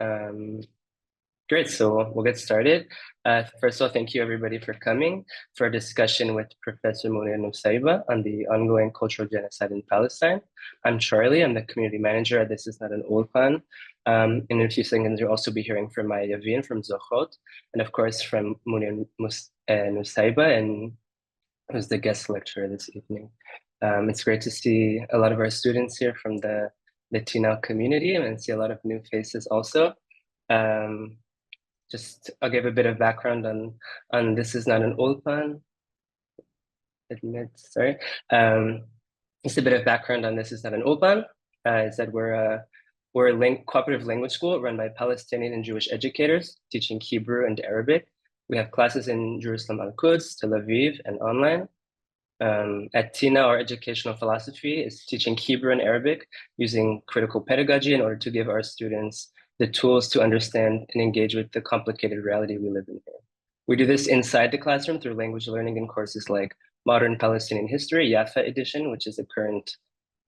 Um, Great, so we'll get started. First of all, thank you everybody for coming for a discussion with Professor Munir Nuseibah on the ongoing cultural genocide in Palestine. I'm Charlie, I'm the community manager at This Is Not an Ulpan. In a few seconds, you'll also be hearing from my Yavin from Zochrot, and of course from Munir Nuseibah, and who's the guest lecturer this evening. It's great to see a lot of our students here from the TINAU community and see a lot of new faces also. I'll give a bit of background on This Is Not an Ulpan. Sorry. Just a bit of background on This Is Not an Ulpan. Is that we're a cooperative language school run by Palestinian and Jewish educators teaching Hebrew and Arabic. We have classes in Jerusalem, Al-Quds, Tel Aviv, and online. At TINAU, our educational philosophy is teaching Hebrew and Arabic using critical pedagogy in order to give our students the tools to understand and engage with the complicated reality we live in here. We do this inside the classroom through language learning in courses like Modern Palestinian History, Yafa Edition, which is a current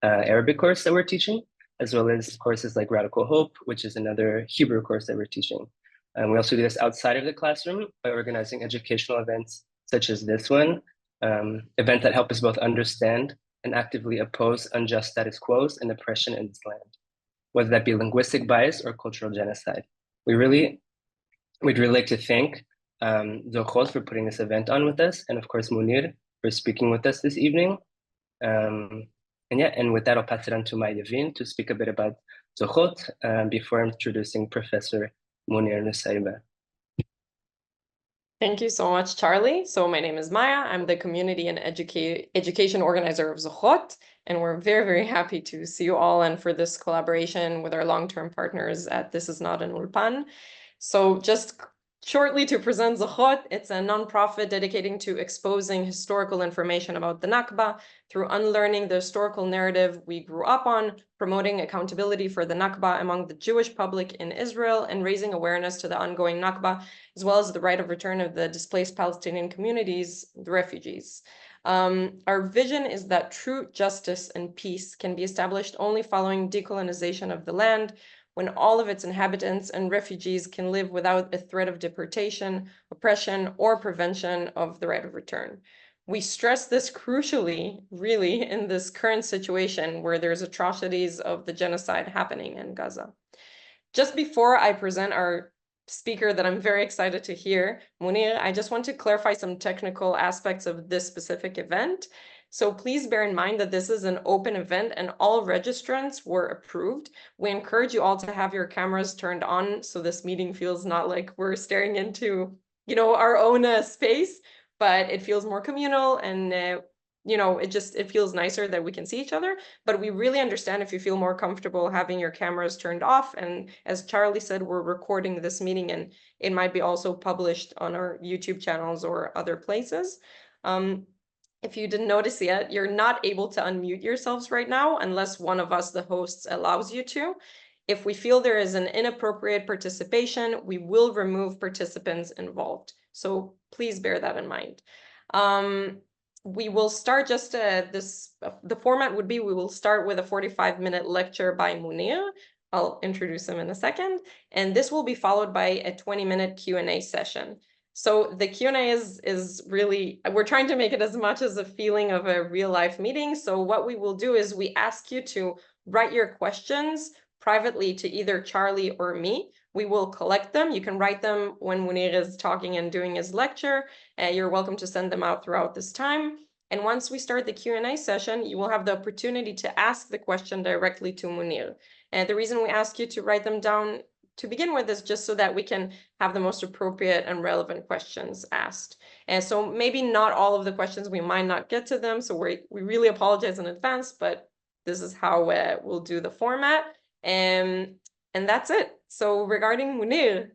Arabic course that we're teaching, as well as courses like Radical Hope, which is another Hebrew course that we're teaching. We also do this outside of the classroom by organizing educational events such as this one, events that help us both understand and actively oppose unjust status quos and oppression in this land, whether that be linguistic bias or cultural genocide. We'd really like to thank Zochrot for putting this event on with us, and of course Munir for speaking with us this evening. And with that, I'll pass it on to my Yavin to speak a bit about Zochrot before introducing Professor Munir Nuseibah. Thank you so much, Charlie. So my name is Maya. I'm the community and education organizer of Zochrot, and we're very, very happy to see you all and for this collaboration with our long-term partners at This Is Not an Ulpan. So just shortly to present Zochrot, it's a nonprofit dedicating to exposing historical information about the Nakba through unlearning the historical narrative we grew up on, promoting accountability for the Nakba among the Jewish public in Israel, and raising awareness to the ongoing Nakba, as well as the right of return of the displaced Palestinian communities, the refugees. Our vision is that true justice and peace can be established only following decolonization of the land, when all of its inhabitants and refugees can live without a threat of deportation, oppression, or prevention of the right of return. We stress this crucially, really, in this current situation where there's atrocities of the genocide happening in Gaza. Just before I present our speaker that I'm very excited to hear, Munir, I just want to clarify some technical aspects of this specific event. So please bear in mind that this is an open event and all registrants were approved. We encourage you all to have your cameras turned on so this meeting feels not like we're staring into, our own space, but it feels more communal and it feels nicer that we can see each other, but we really understand if you feel more comfortable having your cameras turned off. And as Charlie said, we're recording this meeting and it might be also published on our YouTube channels or other places. If you didn't notice yet, you're not able to unmute yourselves right now unless one of us, the hosts, allows you to. If we feel there is an inappropriate participation, we will remove participants involved. So please bear that in mind. We will start the format would be, we will start with a 45-minute lecture by Munir. I'll introduce him in a second. And this will be followed by a 20-minute Q&A session. So the Q&A is really, we're trying to make it as much as a feeling of a real life meeting. So what we will do is we ask you to write your questions privately to either Charlie or me. We will collect them. You can write them when Munir is talking and doing his lecture. You're welcome to send them out throughout this time. And once we start the Q&A session, you will have the opportunity to ask the question directly to Munir. And the reason we ask you to write them down to begin with is just so that we can have the most appropriate and relevant questions asked. And so maybe not all of the questions, we might not get to them. So we really apologize in advance, but this is how we'll do the format. And that's it. So regarding Munir,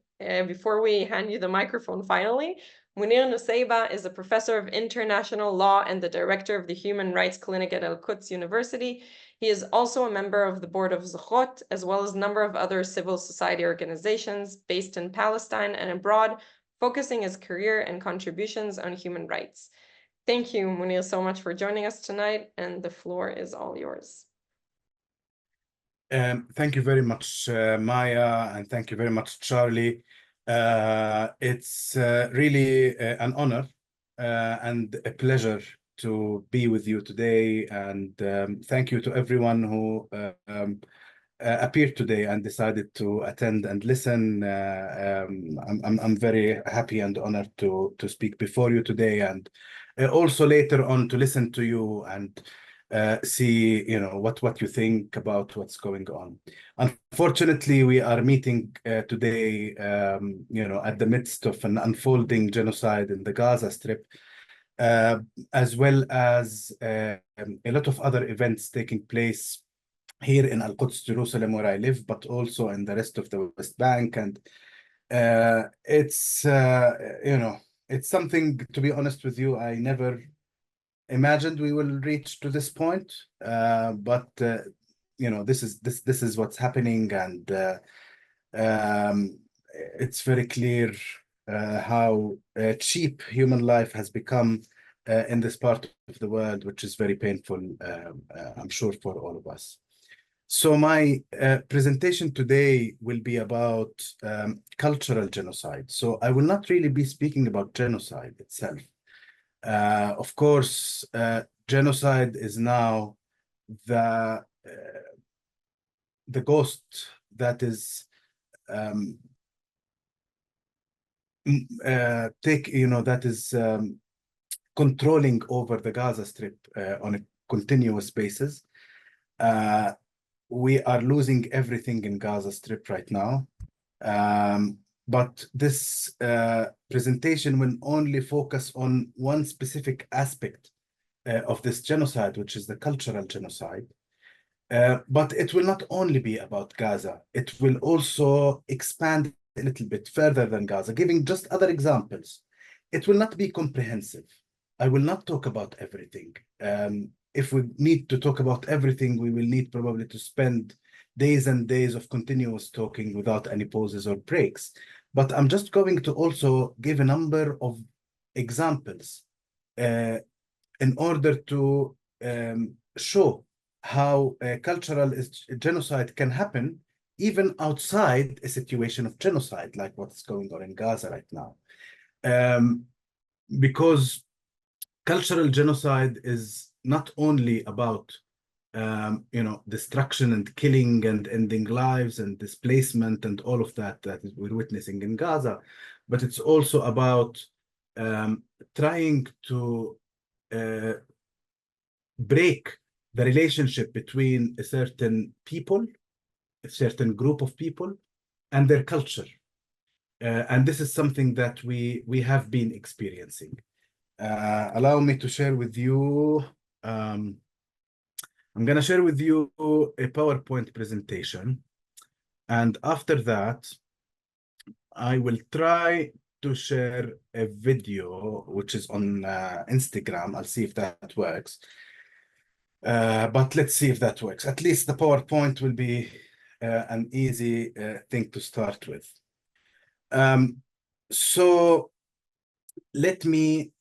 before we hand you the microphone finally, Munir Nuseibah is a professor of international law and the director of the Human Rights Clinic at Al-Quds University. He is also a member of the board of Zochrot, as well as a number of other civil society organizations based in Palestine and abroad, focusing his career and contributions on human rights. Thank you, Munir, so much for joining us tonight, and the floor is all yours. Thank you very much, Maya, and thank you very much, Charlie. It's really an honor and a pleasure to be with you today. And thank you to everyone who appeared today and decided to attend and listen. I'm very happy and honored to speak before you today, and also later on to listen to you and see, you know, what you think about what's going on. Unfortunately, we are meeting today, you know, at the midst of an unfolding genocide in the Gaza Strip, as well as a lot of other events taking place here in Al-Quds, Jerusalem, where I live, but also in the rest of the West Bank. And it's, you know, it's something, to be honest with you, I never imagined we will reach to this point. But you know, this is what's happening, and it's very clear how cheap human life has become in this part of the world, which is very painful, I'm sure, for all of us. So my presentation today will be about cultural genocide. So I will not really be speaking about genocide itself. Of course, genocide is now the ghost that is that is controlling over the Gaza Strip on a continuous basis. We are losing everything in Gaza Strip right now. But this presentation will only focus on one specific aspect of this genocide, which is the cultural genocide. But it will not only be about Gaza. It will also expand a little bit further than Gaza, giving just other examples. It will not be comprehensive. I will not talk about everything. If we need to talk about everything, we will need probably to spend days and days of continuous talking without any pauses or breaks. But I'm just going to also give a number of examples in order to show how cultural genocide can happen even outside a situation of genocide, like what's going on in Gaza right now. Because cultural genocide is not only about you know, destruction and killing and ending lives and displacement and all of that we're witnessing in Gaza, but it's also about trying to break the relationship between a certain people, a certain group of people, and their culture. And this is something that we have been experiencing. Allow me to share with you, I'm going to share with you a PowerPoint presentation. And after that, I will try to share a video, which is on Instagram. I'll see if that works. But let's see if that works. At least the PowerPoint will be an easy thing to start with. So let me,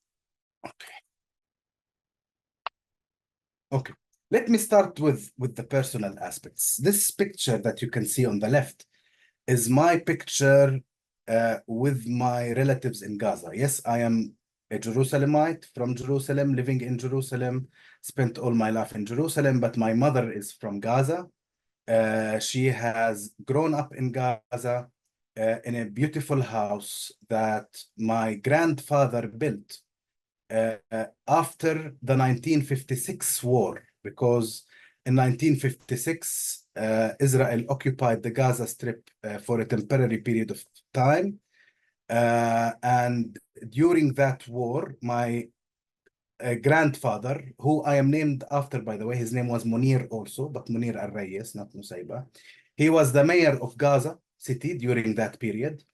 okay. Let me start with the personal aspects. This picture that you can see on the left is my picture with my relatives in Gaza. Yes, I am a Jerusalemite from Jerusalem, living in Jerusalem, spent all my life in Jerusalem, but my mother is from Gaza. She has grown up in Gaza in a beautiful house that my grandfather built after the 1956 war, because in 1956, Israel occupied the Gaza Strip for a temporary period of time. And during that war, my grandfather, who I am named after, by the way, his name was Munir also, but Munir al-Rayes, not Nuseibah. He was the mayor of Gaza City during that period.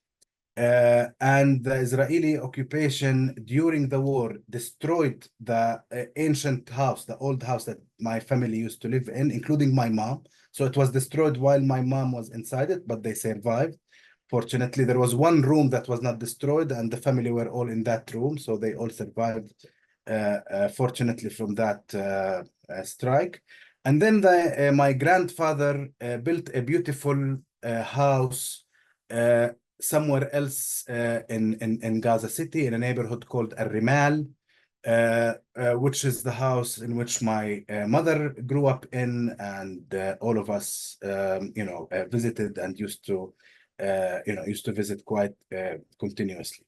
And the Israeli occupation during the war destroyed the ancient house, the old house that my family used to live in, including my mom. So it was destroyed while my mom was inside it, but they survived. Fortunately, there was one room that was not destroyed, and the family were all in that room, so they all survived, fortunately, from that strike. And then my grandfather built a beautiful house somewhere else in Gaza City, in a neighborhood called Al-Rimal, which is the house in which my mother grew up in, and all of us, visited and used to visit quite continuously.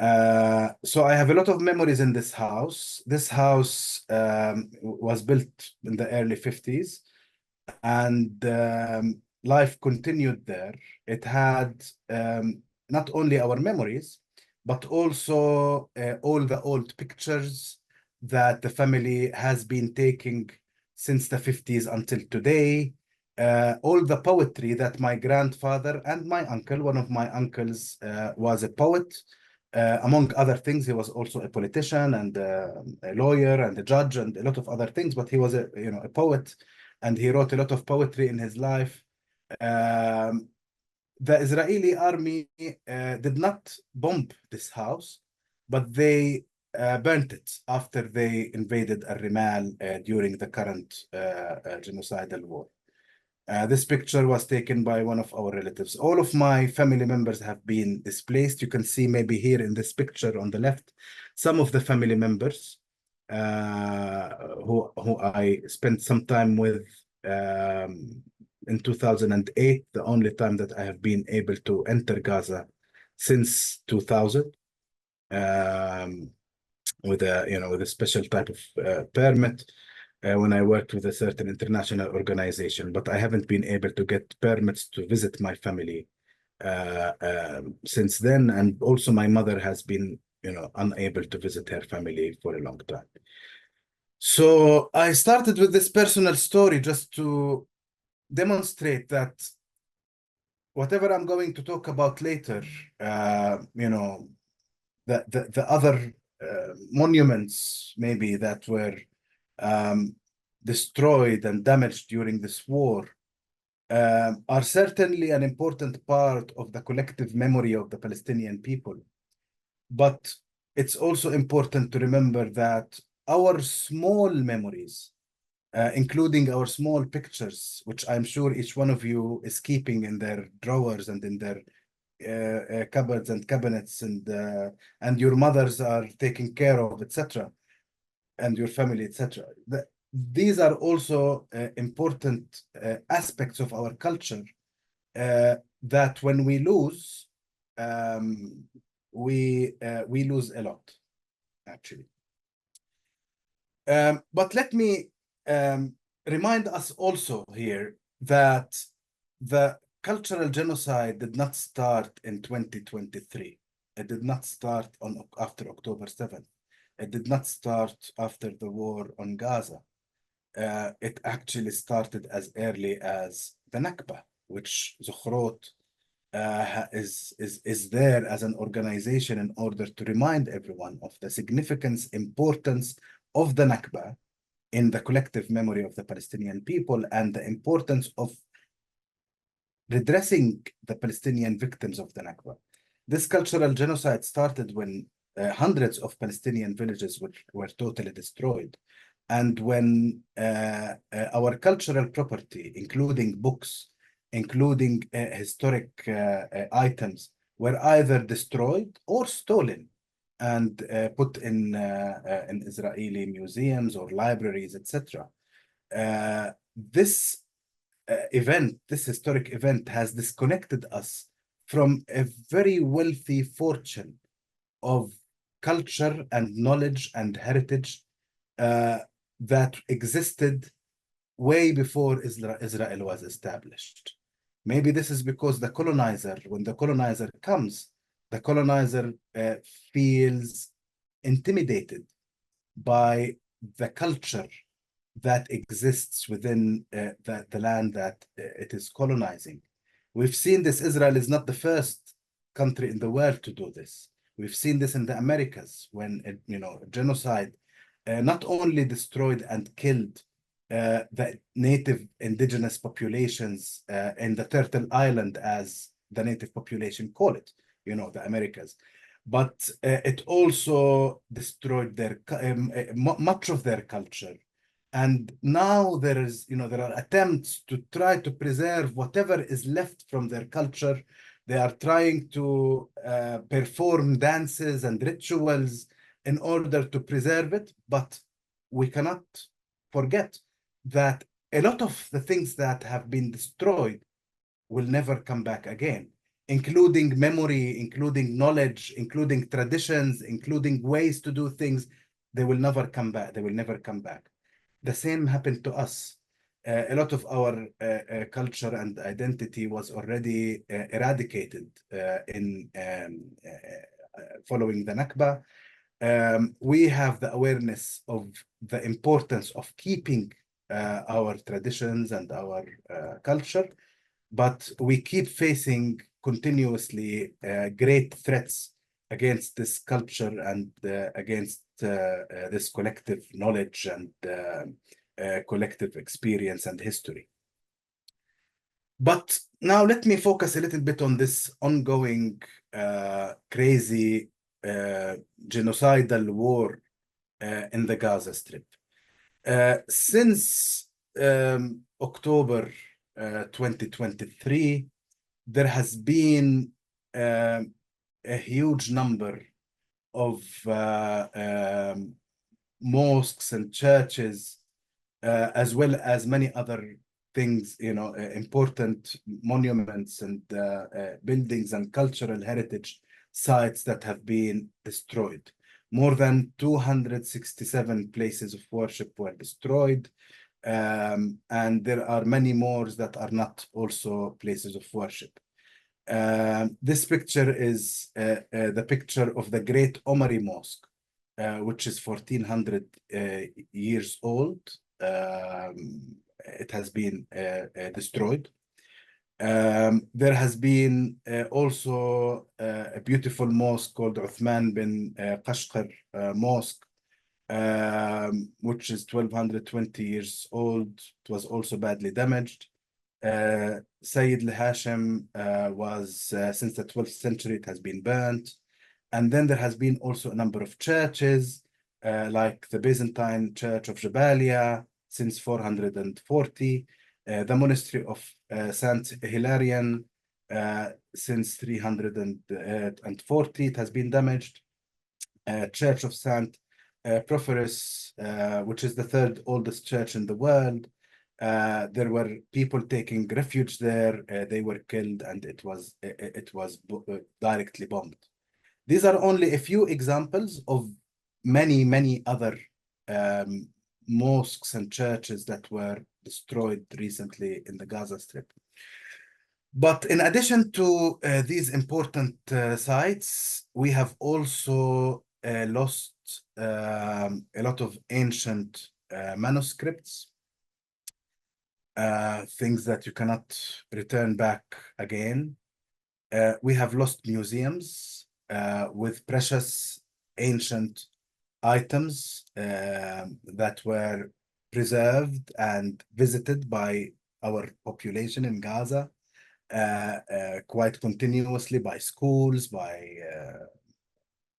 So I have a lot of memories in this house. This house was built in the early 50s, and life continued there. It had not only our memories, but also all the old pictures that the family has been taking since the 50s until today. All the poetry that my grandfather and my uncle, one of my uncles, was a poet. Among other things, he was also a politician and a lawyer and a judge and a lot of other things, but he was a poet, and he wrote a lot of poetry in his life. The Israeli army did not bomb this house, but they burnt it after they invaded Al-Rimal during the current genocidal war. This picture was taken by one of our relatives. All of my family members have been displaced. You can see maybe here in this picture on the left, some of the family members who I spent some time with in 2008, the only time that I have been able to enter Gaza since 2000, with a special type of permit. When I worked with a certain international organization, but I haven't been able to get permits to visit my family since then. And also my mother has been, unable to visit her family for a long time. So I started with this personal story just to demonstrate that whatever I'm going to talk about later, the other monuments maybe that were destroyed and damaged during this war are certainly an important part of the collective memory of the Palestinian people. But it's also important to remember that our small memories, including our small pictures, which I'm sure each one of you is keeping in their drawers and in their cupboards and cabinets, and your mothers are taking care of, etc., and your family, etc. These are also important aspects of our culture that when we lose, we lose a lot, actually. But let me remind us also here that the cultural genocide did not start in 2023. It did not start after October 7th. It did not start after the war on Gaza. It actually started as early as the Nakba, which Zochrot is there as an organization in order to remind everyone of the significance, importance of the Nakba in the collective memory of the Palestinian people, and the importance of redressing the Palestinian victims of the Nakba. This cultural genocide started when hundreds of Palestinian villages were totally destroyed. And when our cultural property, including books, including historic items, were either destroyed or stolen and put in Israeli museums or libraries, etc. This historic event has disconnected us from a very wealthy fortune of culture and knowledge and heritage that existed way before Israel was established. Maybe this is because the colonizer, when the colonizer comes, the colonizer feels intimidated by the culture that exists within the land that it is colonizing. We've seen this. Israel is not the first country in the world to do this. We've seen this in the Americas when genocide not only destroyed and killed the native indigenous populations in the Turtle Island, as the native population call it, the Americas, but it also destroyed much of their culture And now there are attempts to try to preserve whatever is left from their culture. They are trying to perform dances and rituals in order to preserve it, but we cannot forget that a lot of the things that have been destroyed will never come back again, including memory, including knowledge, including traditions, including ways to do things. They will never come back. They will never come back. The same happened to us. A lot of our culture and identity was already eradicated following the Nakba. We have the awareness of the importance of keeping our traditions and our culture, but we keep facing continuously great threats against this culture and against this collective knowledge and collective experience and history. But now let me focus a little bit on this ongoing crazy genocidal war in the Gaza Strip. Since October 2023, there has been a huge number of mosques and churches, as well as many other things, important monuments and buildings and cultural heritage sites that have been destroyed. More than 267 places of worship were destroyed. And there are many more that are not also places of worship. This picture is the picture of the Great Omari Mosque, which is 1400 years old. It has been destroyed. There has been also a beautiful mosque called Uthman bin Qashqar Mosque, which is 1220 years old. It was also badly damaged. Sayyid al-Hashim was, since the 12th century, it has been burnt. And then there has been also a number of churches, like the Byzantine Church of Jabalia, since 440, the monastery of Saint Hilarion, since 340, it has been damaged. Church of Saint Prof, which is the third oldest church in the world. There were people taking refuge there. They were killed, and it was directly bombed. These are only a few examples of many, many other mosques and churches that were destroyed recently in the Gaza Strip. But in addition to these important sites, we have also lost a lot of ancient manuscripts, things that you cannot return back again. We have lost museums with precious ancient items that were preserved and visited by our population in Gaza quite continuously, by schools, by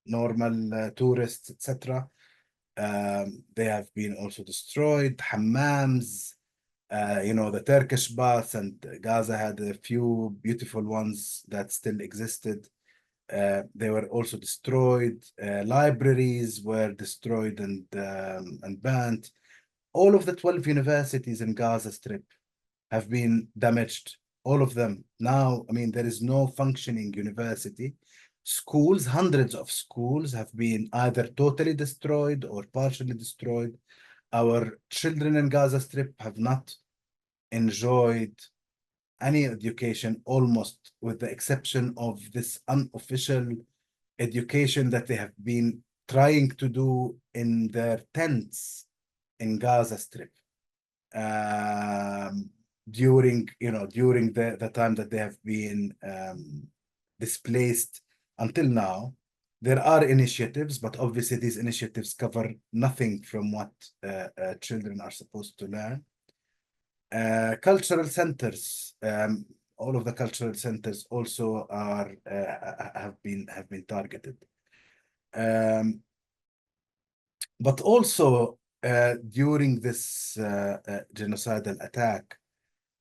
normal tourists, etc. They have been also destroyed. Hammams, the Turkish baths, and Gaza had a few beautiful ones that still existed. They were also destroyed. Libraries were destroyed and burnt. All of the 12 universities in Gaza Strip have been damaged, all of them. Now, there is no functioning university. Schools, hundreds of schools have been either totally destroyed or partially destroyed. Our children in Gaza Strip have not enjoyed any education, almost, with the exception of this unofficial education that they have been trying to do in their tents in Gaza Strip during the time that they have been displaced until now. There are initiatives, but obviously these initiatives cover nothing from what children are supposed to learn. Cultural centers, all of the cultural centers also are have been targeted. But also during this genocidal attack,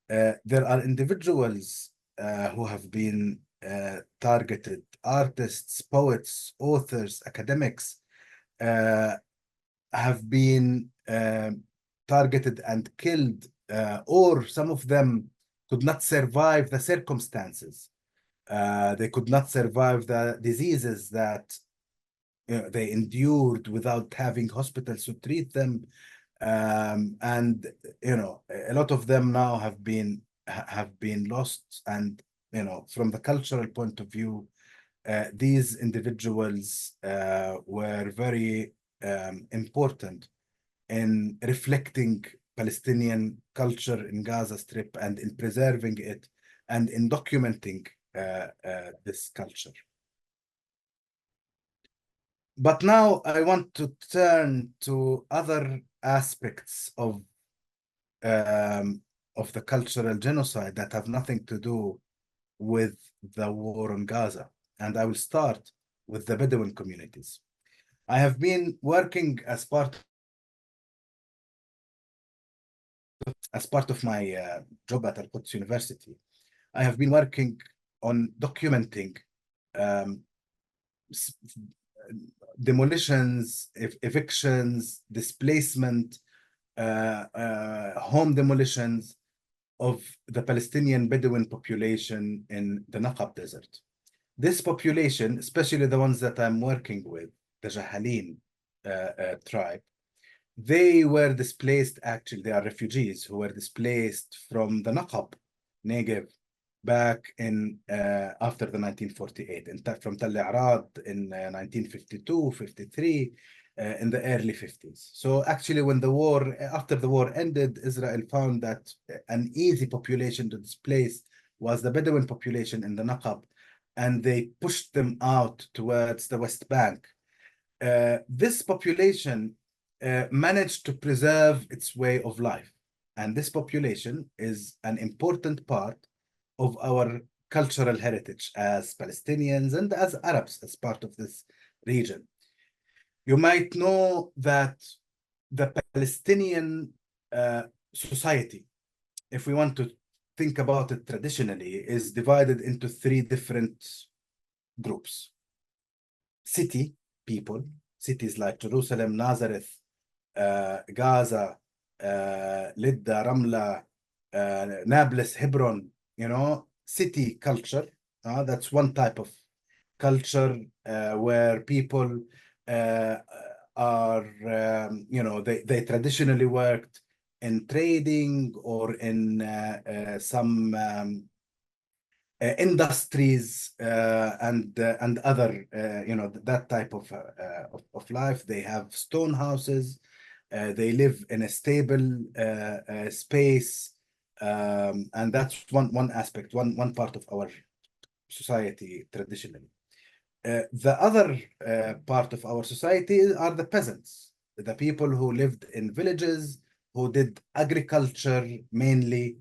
there are individuals who have been targeted, artists, poets, authors, academics, have been targeted and killed, or some of them could not survive the circumstances. They could not survive the diseases that they endured without having hospitals to treat them. And a lot of them now have been lost. And from the cultural point of view, these individuals were very important in reflecting Palestinian culture in Gaza Strip and in preserving it and in documenting this culture. But now I want to turn to other aspects of the cultural genocide that have nothing to do with the war on Gaza. And I will start with the Bedouin communities. I have been working as part of my job at Al-Quds University. I have been working on documenting demolitions, evictions, displacement, home demolitions of the Palestinian Bedouin population in the Naqab Desert. This population, especially the ones that I'm working with, the Jahalin tribe, they were displaced. Actually, they are refugees who were displaced from the Naqab, Negev, back in after the 1948, from Tal Arad in 1952, 53, in the early 50s. So actually, after the war ended, Israel found that an easy population to displace was the Bedouin population in the Naqab, and they pushed them out towards the West Bank. This population managed to preserve its way of life. And this population is an important part of our cultural heritage as Palestinians and as Arabs as part of this region. You might know that the Palestinian society, if we want to think about it traditionally, is divided into three different groups. City people, cities like Jerusalem, Nazareth, Gaza, Lidda, Ramla, Nablus, Hebron, city culture. That's one type of culture where people are, they traditionally worked in trading or in some industries and other, that type of life. They have stone houses. They live in a stable space, and that's one aspect, one part of our society traditionally. The other part of our society are the peasants, the people who lived in villages, who did agriculture mainly,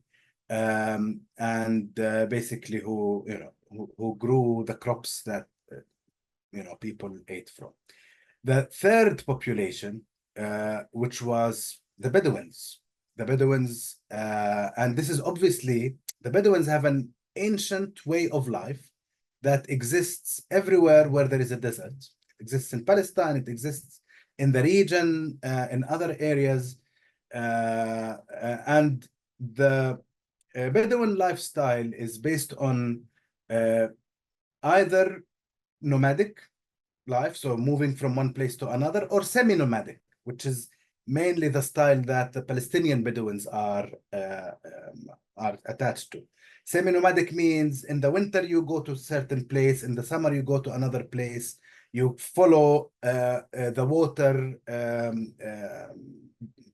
and basically who grew the crops that people ate from. The third population, which was the Bedouins. The Bedouins, and this is obviously, the Bedouins have an ancient way of life that exists everywhere where there is a desert. It exists in Palestine, it exists in the region, in other areas. And the Bedouin lifestyle is based on either nomadic life, so moving from one place to another, or semi-nomadic, which is mainly the style that the Palestinian Bedouins are attached to. Semi-nomadic means in the winter you go to a certain place, in the summer you go to another place, you follow the water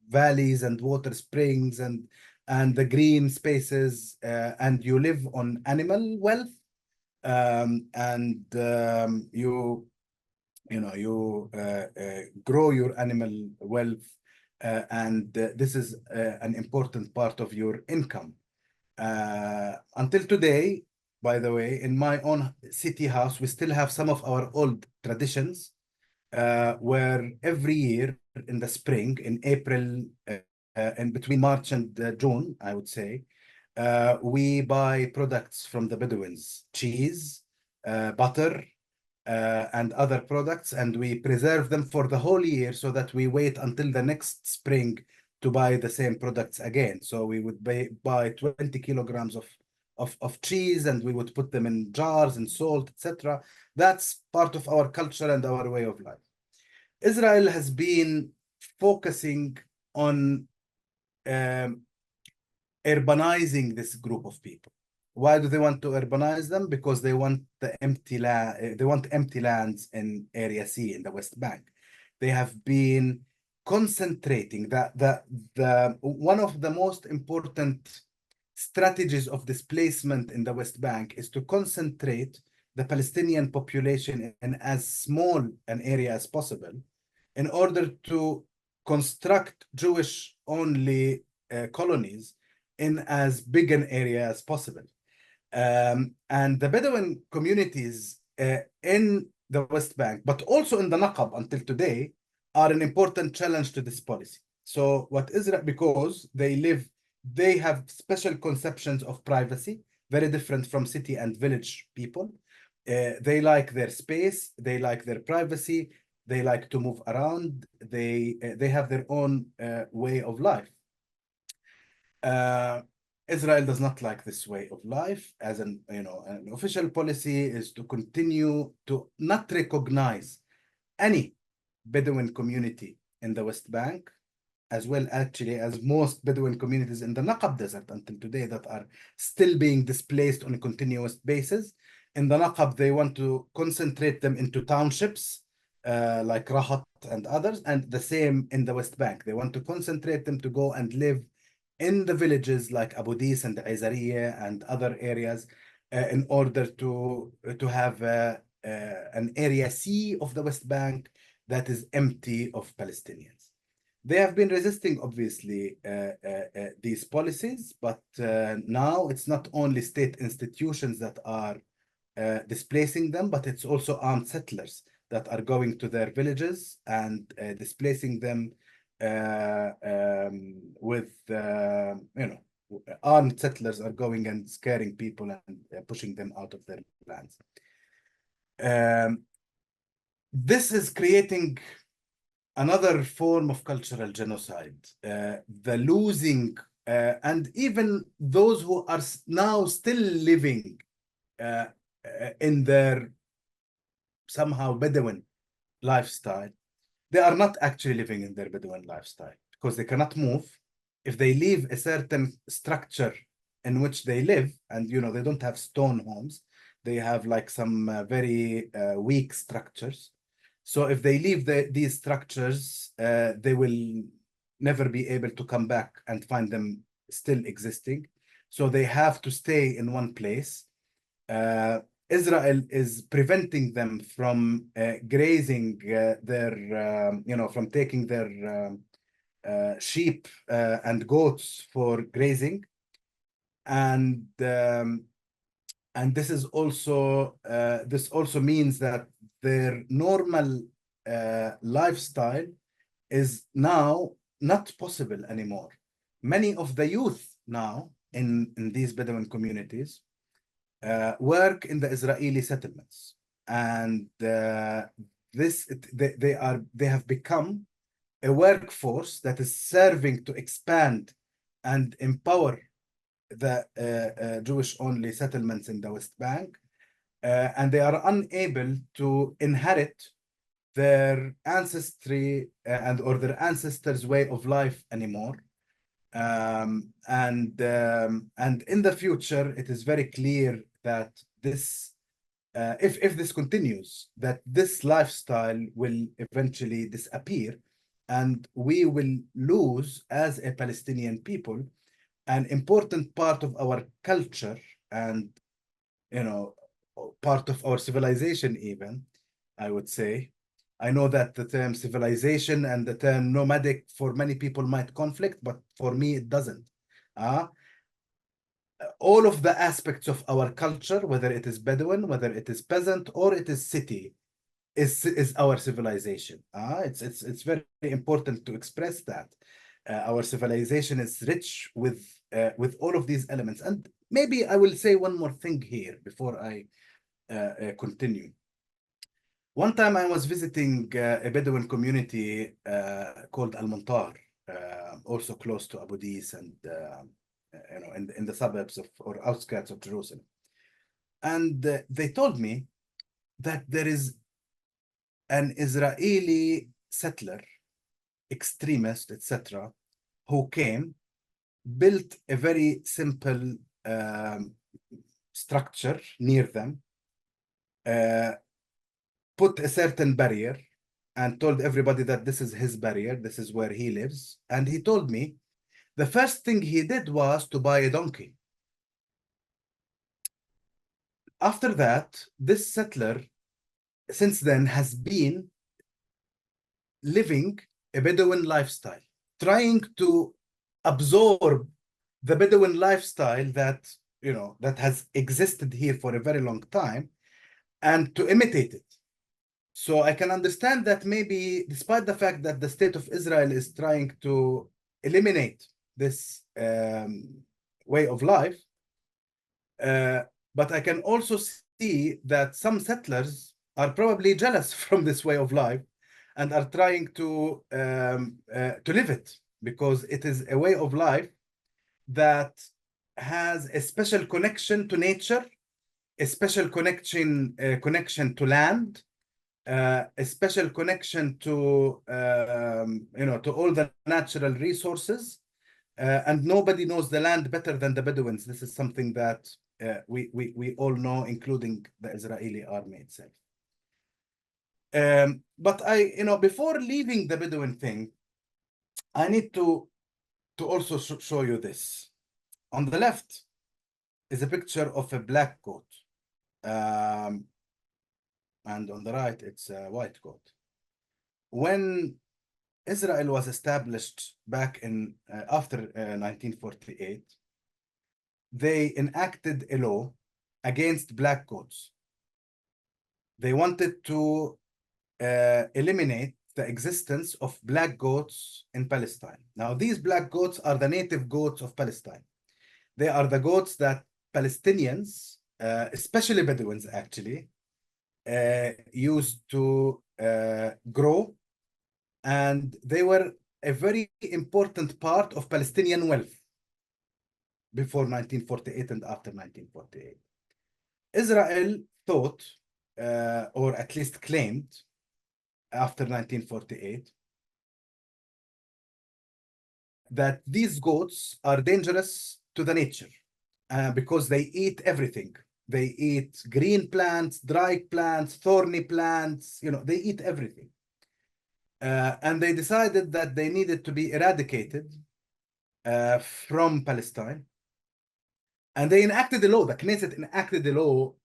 valleys and water springs and the green spaces, and you live on animal wealth, and you grow your animal wealth, and this is an important part of your income. Until today, by the way, in my own city house, we still have some of our old traditions. where every year in the spring, in April, and between March and June, I would say, we buy products from the Bedouins, cheese, butter, and other products, and we preserve them for the whole year so that we wait until the next spring to buy the same products again. So we would buy 20 kilograms of cheese, and we would put them in jars and salt, etc. That's part of our culture and our way of life. Israel has been focusing on urbanizing this group of people. Why do they want to urbanize them? Because they want empty lands in Area C in the West Bank. They have been concentrating one of the most important strategies of displacement in the West Bank is to concentrate the Palestinian population in as small an area as possible in order to construct Jewish-only colonies in as big an area as possible. And the Bedouin communities in the West Bank, but also in the Naqab until today, are an important challenge to this policy. So what Israel, because they have special conceptions of privacy, very different from city and village people. They like their space, they like their privacy, they like to move around, they have their own way of life. Israel does not like this way of life. As an official policy is to continue to not recognize any Bedouin community in the West Bank, as well actually as most Bedouin communities in the Naqab Desert until today that are still being displaced on a continuous basis. In the Naqab, they want to concentrate them into townships like Rahat and others, and the same in the West Bank. They want to concentrate them to go and live in the villages like Abu Dis and Aizariya and other areas in order to have an Area C of the West Bank that is empty of Palestinians. They have been resisting, obviously, these policies, but now it's not only state institutions that are displacing them, but it's also armed settlers that are going to their villages and displacing them with, armed settlers are going and scaring people and pushing them out of their lands. This is creating another form of cultural genocide. The losing, and even those who are now still living in their somehow Bedouin lifestyle, they are not actually living in their Bedouin lifestyle because they cannot move. If they leave a certain structure in which they live, and they don't have stone homes, they have like some very weak structures. So if they leave these structures, they will never be able to come back and find them still existing. So they have to stay in one place. Israel is preventing them from grazing from taking their sheep and goats for grazing, and this is also this also means that their normal lifestyle is now not possible anymore. Many of the youth now in these Bedouin communities work in the Israeli settlements, and they have become a workforce that is serving to expand and empower the Jewish-only settlements in the West Bank, and they are unable to inherit their ancestry or their ancestors' way of life anymore. And in the future, it is very clear that this, if this continues, that this lifestyle will eventually disappear, and we will lose as a Palestinian people an important part of our culture and part of our civilization even, I would say. I know that the term civilization and the term nomadic for many people might conflict, but for me it doesn't. All of the aspects of our culture, whether it is Bedouin, whether it is peasant, or it is city, is our civilization. It's very important to express that. Our civilization is rich with all of these elements. And maybe I will say one more thing here before I continue. One time I was visiting a Bedouin community called Al-Muntar, also close to Abu Dis and in the suburbs of or outskirts of Jerusalem. And they told me that there is an Israeli settler, extremist, etc., who came, built a very simple structure near them, put a certain barrier, and told everybody that this is his barrier, this is where he lives. And he told me the first thing he did was to buy a donkey. After that, this settler, since then, has been living a Bedouin lifestyle, trying to absorb the Bedouin lifestyle that that has existed here for a very long time, and to imitate it. So I can understand that maybe, despite the fact that the state of Israel is trying to eliminate this way of life, but I can also see that some settlers are probably jealous from this way of life and are trying to live it, because it is a way of life that has a special connection to nature, a special connection to land, a special connection to to all the natural resources, and nobody knows the land better than the Bedouins. This is something that we all know, including the Israeli army itself. But before leaving the Bedouin thing, I need to also show you this. On the left is a picture of a black goat. And on the right, it's a white goat. When Israel was established back in after 1948, they enacted a law against black goats. They wanted to eliminate the existence of black goats in Palestine. Now, these black goats are the native goats of Palestine. They are the goats that Palestinians, especially Bedouins actually, used to grow, and they were a very important part of Palestinian wealth before 1948 and after 1948. Israel thought, or at least claimed, after 1948, that these goats are dangerous to the nature because they eat everything. They eat green plants, dry plants, thorny plants, they eat everything. And they decided that they needed to be eradicated from Palestine. And they enacted a law, the Knesset enacted a law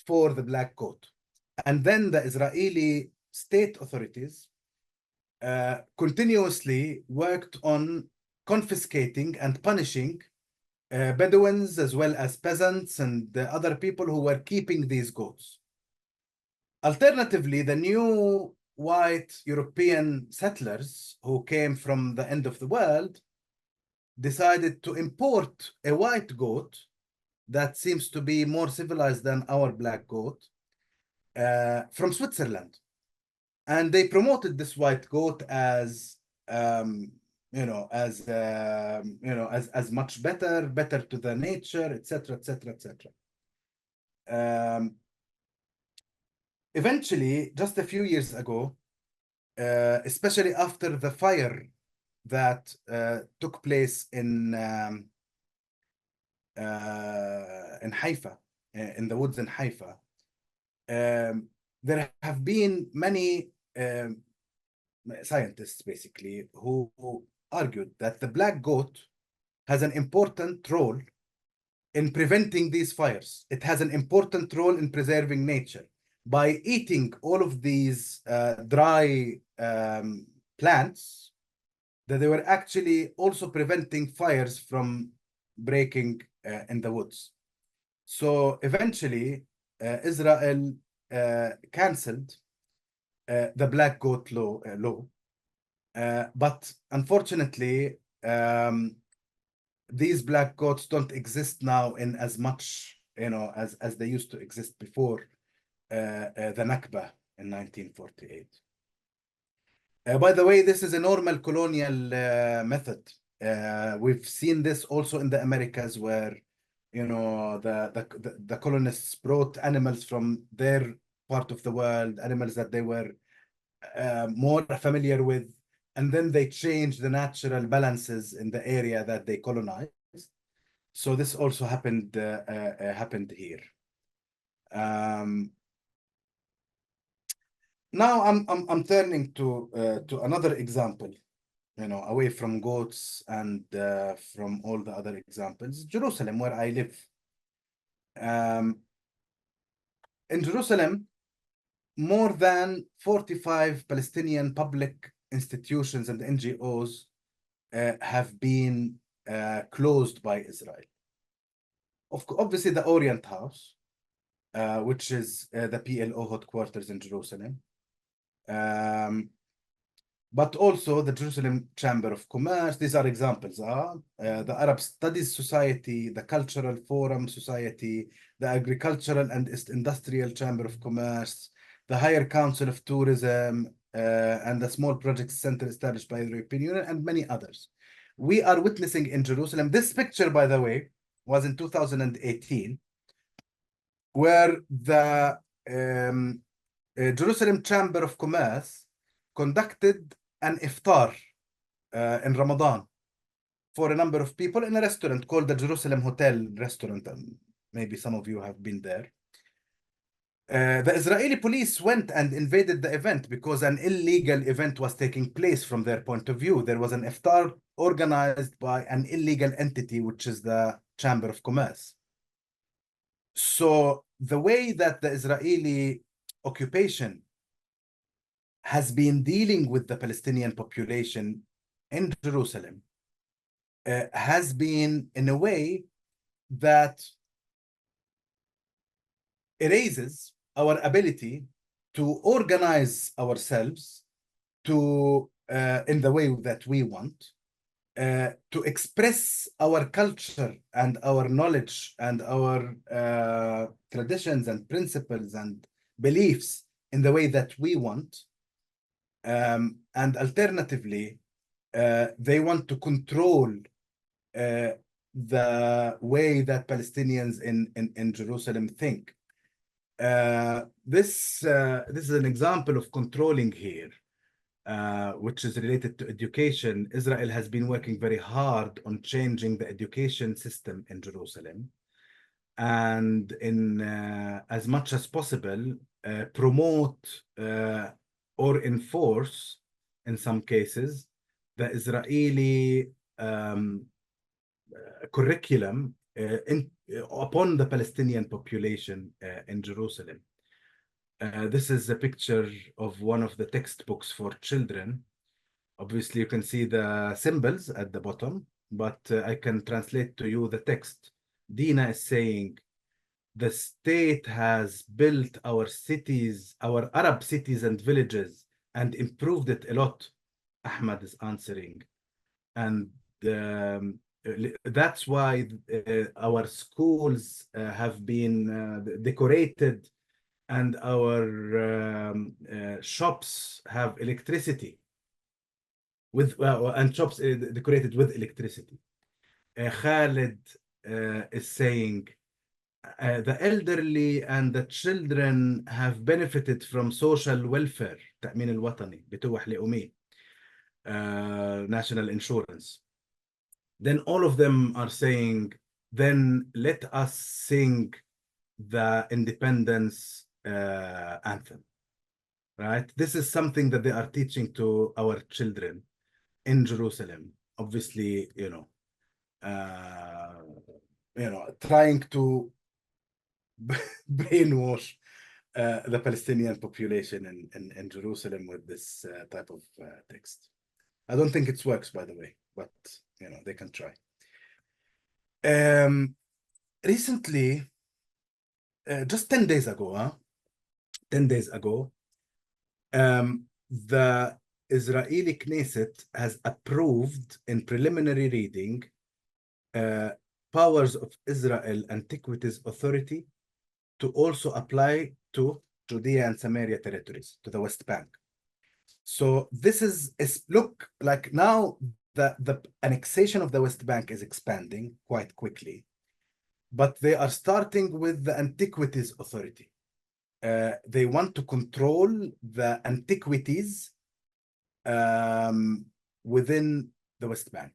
for the black goat. And then the Israeli state authorities continuously worked on confiscating and punishing Bedouins as well as peasants and the other people who were keeping these goats. Alternatively, the new white European settlers who came from the end of the world decided to import a white goat that seems to be more civilized than our black goat from Switzerland. And they promoted this white goat as as much better to the nature, etc., etc., etc. Eventually, just a few years ago, especially after the fire that took place in Haifa, in the woods in Haifa, there have been many scientists basically who argued that the black goat has an important role in preventing these fires. It has an important role in preserving nature. By eating all of these dry plants, that they were actually also preventing fires from breaking in the woods. So eventually, Israel canceled the black goat law. But unfortunately, these black goats don't exist now in as much, as they used to exist before the Nakba in 1948. By the way, this is a normal colonial method. We've seen this also in the Americas, where the colonists brought animals from their part of the world, animals that they were more familiar with, and then they changed the natural balances in the area that they colonized. So this also happened here. Now I'm turning to another example, away from goats and from all the other examples. Jerusalem, where I live. In Jerusalem, more than 45 Palestinian public institutions and NGOs have been closed by Israel. Obviously, the Orient House, which is the PLO headquarters in Jerusalem, but also the Jerusalem Chamber of Commerce. These are examples. The Arab Studies Society, the Cultural Forum Society, the Agricultural and Industrial Chamber of Commerce, the Higher Council of Tourism, and the Small Projects Center established by the European Union, and many others. We are witnessing in Jerusalem, this picture, by the way, was in 2018, where the Jerusalem Chamber of Commerce conducted an iftar in Ramadan for a number of people in a restaurant called the Jerusalem Hotel Restaurant. Maybe some of you have been there. The Israeli police went and invaded the event because an illegal event was taking place from their point of view. There was an iftar organized by an illegal entity, which is the Chamber of Commerce. So the way that the Israeli occupation has been dealing with the Palestinian population in Jerusalem has been in a way that erases our ability to organize ourselves in the way that we want, to express our culture and our knowledge and our traditions and principles and beliefs in the way that we want. And alternatively, they want to control the way that Palestinians in Jerusalem think. This is an example of controlling here, which is related to education. Israel has been working very hard on changing the education system in Jerusalem, and in as much as possible promote or enforce, in some cases, the Israeli curriculum upon the Palestinian population in Jerusalem. This is a picture of one of the textbooks for children. Obviously, you can see the symbols at the bottom, but I can translate to you the text. Dina is saying, the state has built our cities, our Arab cities and villages, and improved it a lot. Ahmad is answering. And that's why our schools have been decorated, and our shops have electricity and shops decorated with electricity. Khalid is saying, the elderly and the children have benefited from social welfare, تأمين الوطني, بتوح لأمي, national insurance. Then all of them are saying, then let us sing the independence anthem, right? This is something that they are teaching to our children in Jerusalem. Obviously, trying to brainwash the Palestinian population in Jerusalem with this type of text. I don't think it works, by the way, but they can try. Recently, just 10 days ago, The Israeli Knesset has approved in preliminary reading powers of Israel Antiquities Authority to also apply to Judea and Samaria territories, to the West Bank. So this is look like now the annexation of the West Bank is expanding quite quickly, but they are starting with the Antiquities Authority. They want to control the antiquities within the West Bank.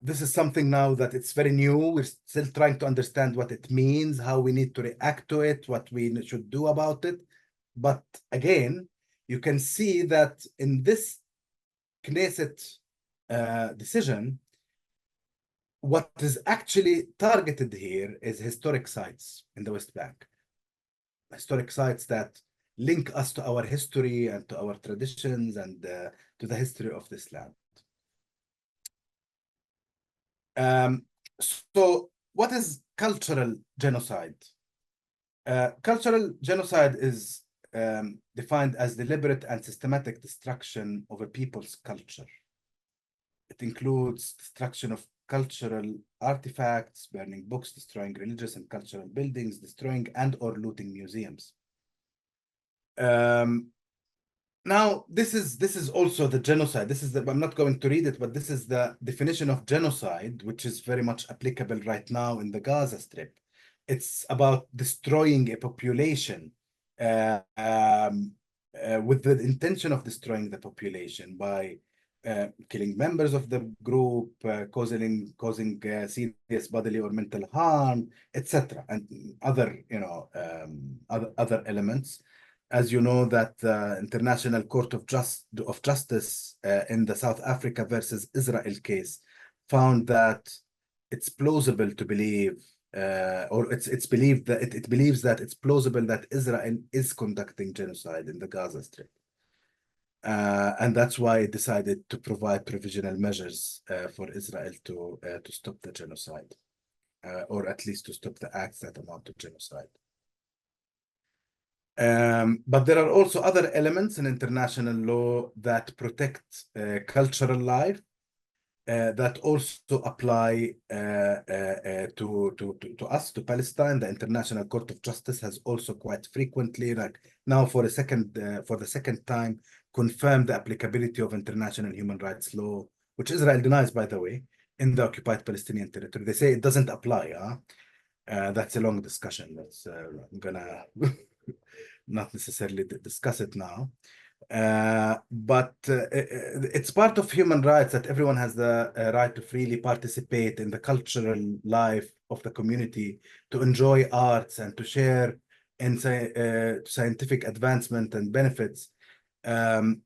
This is something now that it's very new. We're still trying to understand what it means, how we need to react to it, what we should do about it. But again, you can see that in this Knesset decision, what is actually targeted here is historic sites in the West Bank. Historic sites that link us to our history and to our traditions and to the history of this land. So what is cultural genocide? Cultural genocide is defined as deliberate and systematic destruction of a people's culture. It includes destruction of cultural artifacts, burning books, destroying religious and cultural buildings, destroying and or looting museums. Now, this is also the genocide. This is I'm not going to read it, but this is the definition of genocide, which is very much applicable right now in the Gaza Strip. It's about destroying a population with the intention of destroying the population by killing members of the group, causing serious bodily or mental harm, etc., and other other elements. As you know, that the International Court of Justice in the South Africa versus Israel case found that it's plausible to believe, or it's believed that it believes that it's plausible that Israel is conducting genocide in the Gaza Strip. And that's why it decided to provide provisional measures for Israel to stop the genocide, or at least to stop the acts that amount to genocide. But there are also other elements in international law that protect cultural life that also apply to us, to Palestine. The International Court of Justice has also quite frequently, like now for the second time, confirmed the applicability of international human rights law, which Israel denies, by the way, in the occupied Palestinian territory. They say it doesn't apply. That's a long discussion. That's I'm gonna not necessarily discuss it now. But it's part of human rights that everyone has the right to freely participate in the cultural life of the community, to enjoy arts and to share in scientific advancement and benefits. The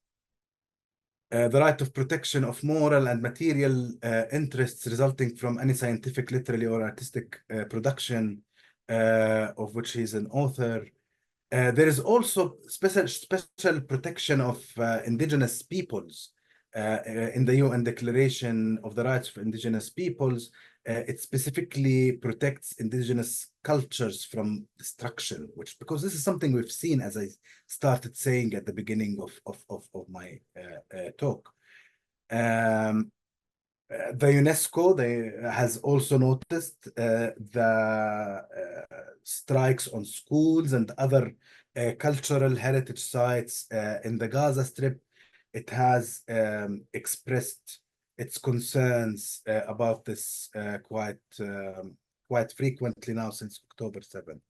right of protection of moral and material interests resulting from any scientific, literary, or artistic production of which he is an author. There is also special protection of indigenous peoples in the UN Declaration of the Rights of Indigenous Peoples. It specifically protects indigenous cultures from destruction, because this is something we've seen, as I started saying at the beginning of my talk. The UNESCO has also noticed the strikes on schools and other cultural heritage sites in the Gaza Strip. It has expressed its concerns about this quite frequently now since October 7th.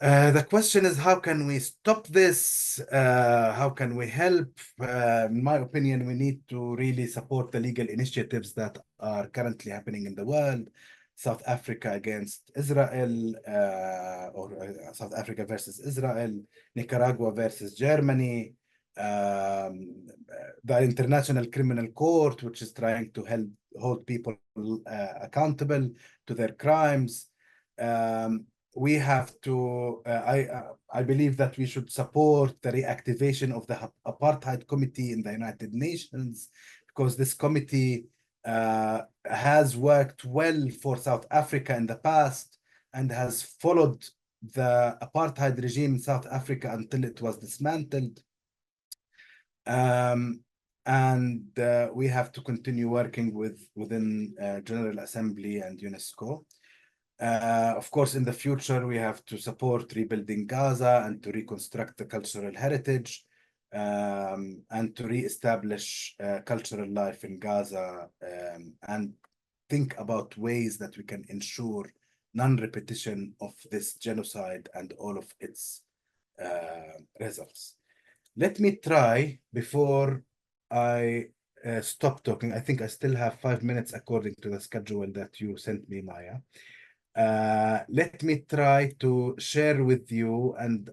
The question is, how can we stop this? How can we help? In my opinion, we need to really support the legal initiatives that are currently happening in the world. South Africa against Israel, or South Africa versus Israel, Nicaragua versus Germany, the International Criminal Court, which is trying to hold people accountable to their crimes. We have to, I believe that we should support the reactivation of the Apartheid Committee in the United Nations, because this committee has worked well for South Africa in the past and has followed the apartheid regime in South Africa until it was dismantled. And we have to continue working within General Assembly and UNESCO. Of course, in the future, we have to support rebuilding Gaza and to reconstruct the cultural heritage and to re-establish cultural life in Gaza and think about ways that we can ensure non-repetition of this genocide and all of its results. Let me try, before I stop talking, I think I still have 5 minutes according to the schedule that you sent me, Maya. Let me try to share with you, and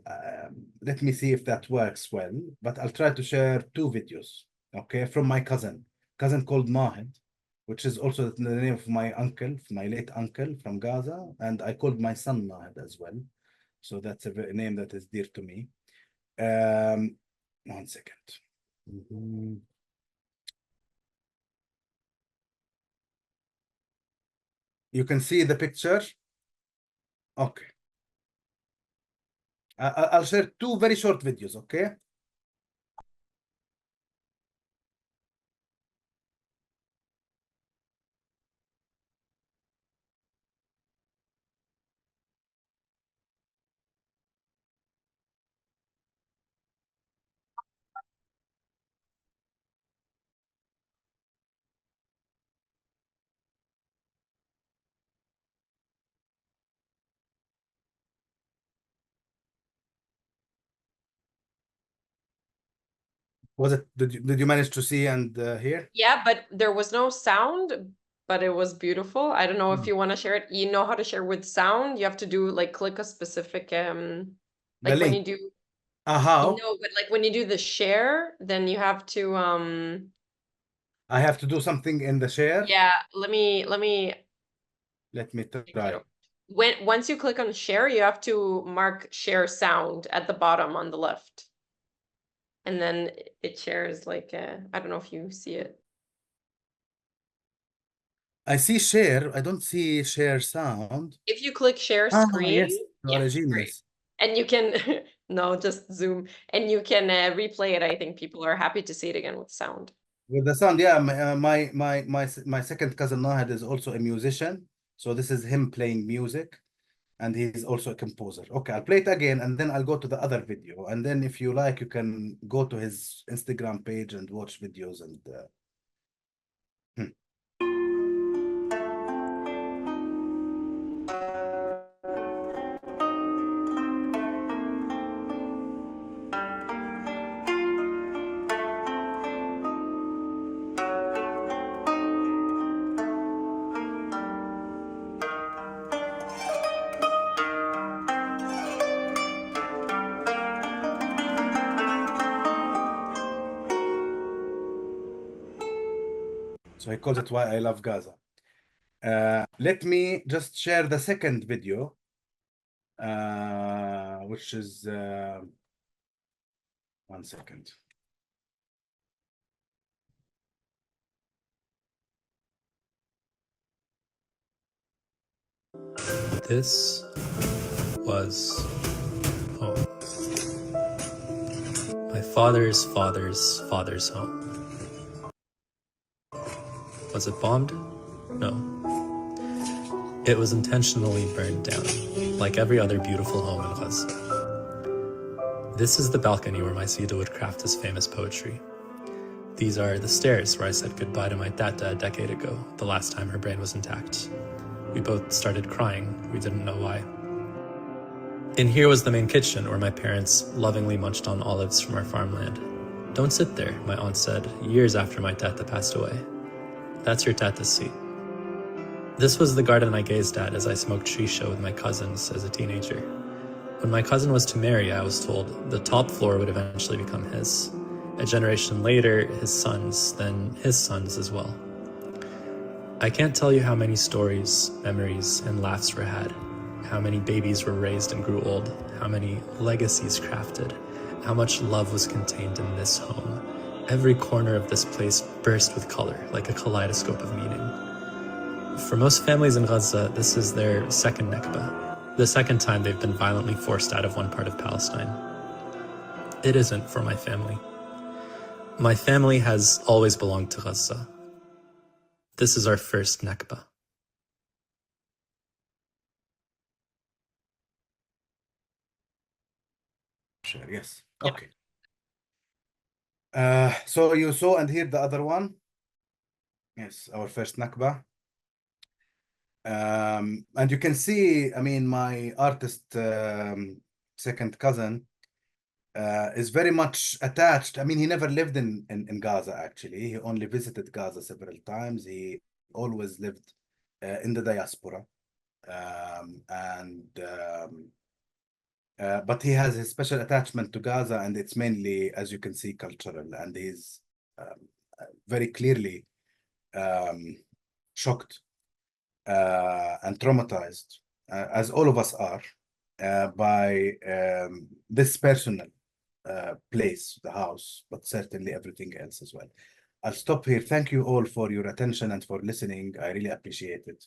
let me see if that works well, but I'll try to share 2 videos, okay, from my cousin called Mahid, which is also the name of my uncle, my late uncle from Gaza, and I called my son Mahid as well. So that's a name that is dear to me. 1 second. You can see the picture. Okay. I'll share 2 very short videos, okay? Was it, did you manage to see and hear? Yeah, but there was no sound, but it was beautiful. I don't know if you want to share it. You know how to share with sound. You have to do like click a specific The like when you link. do How? no, but like when you do the share, then you have to I have to do something in the share? yeah, let me try. once you click on share, you have to mark share sound at the bottom on the left. And then it shares like I don't know if you see it. I see share. I don't see share sound. If you click share screen, Yes, you are yeah, a genius. and you can no, just zoom, and you can replay it. I think people are happy to see it again with sound. With the sound, yeah. My second cousin Nahid is also a musician, so this is him playing music, and he's also a composer. Okay, I'll play it again, and then I'll go to the other video, and then if you like, you can go to his Instagram page and watch videos and. So he calls it Why I Love Gaza. Let me just share the second video, which is 1 second. This was home. My father's father's father's home. Was it bombed? No. It was intentionally burned down, like every other beautiful home in Gaza. This is the balcony where my Sida would craft his famous poetry. These are the stairs where I said goodbye to my tata a decade ago, the last time her brain was intact. We both started crying, we didn't know why. In here was the main kitchen where my parents lovingly munched on olives from our farmland. Don't sit there, my aunt said, years after my tata passed away. That's your tata's seat. This was the garden I gazed at as I smoked shisha with my cousins as a teenager. When my cousin was to marry, I was told the top floor would eventually become his. A generation later, his sons, then his sons as well. I can't tell you how many stories, memories, and laughs were had, how many babies were raised and grew old, how many legacies crafted, how much love was contained in this home. Every corner of this place burst with color, like a kaleidoscope of meaning. For most families in Gaza, this is their second Nakba. The second time they've been violently forced out of one part of Palestine. It isn't for my family. My family has always belonged to Gaza. This is our first Nakba. Sure, yes. Yep. Okay. So you saw and hear the other one? Yes, our first Nakba. And you can see, I mean, my artist second cousin is very much attached. I mean, he never lived in Gaza, actually. He only visited Gaza several times. He always lived in the diaspora. But he has a special attachment to Gaza, and it's mainly, as you can see, cultural. And he's very clearly shocked and traumatized, as all of us are, by this personal place, the house, but certainly everything else as well. I'll stop here. Thank you all for your attention and for listening. I really appreciate it.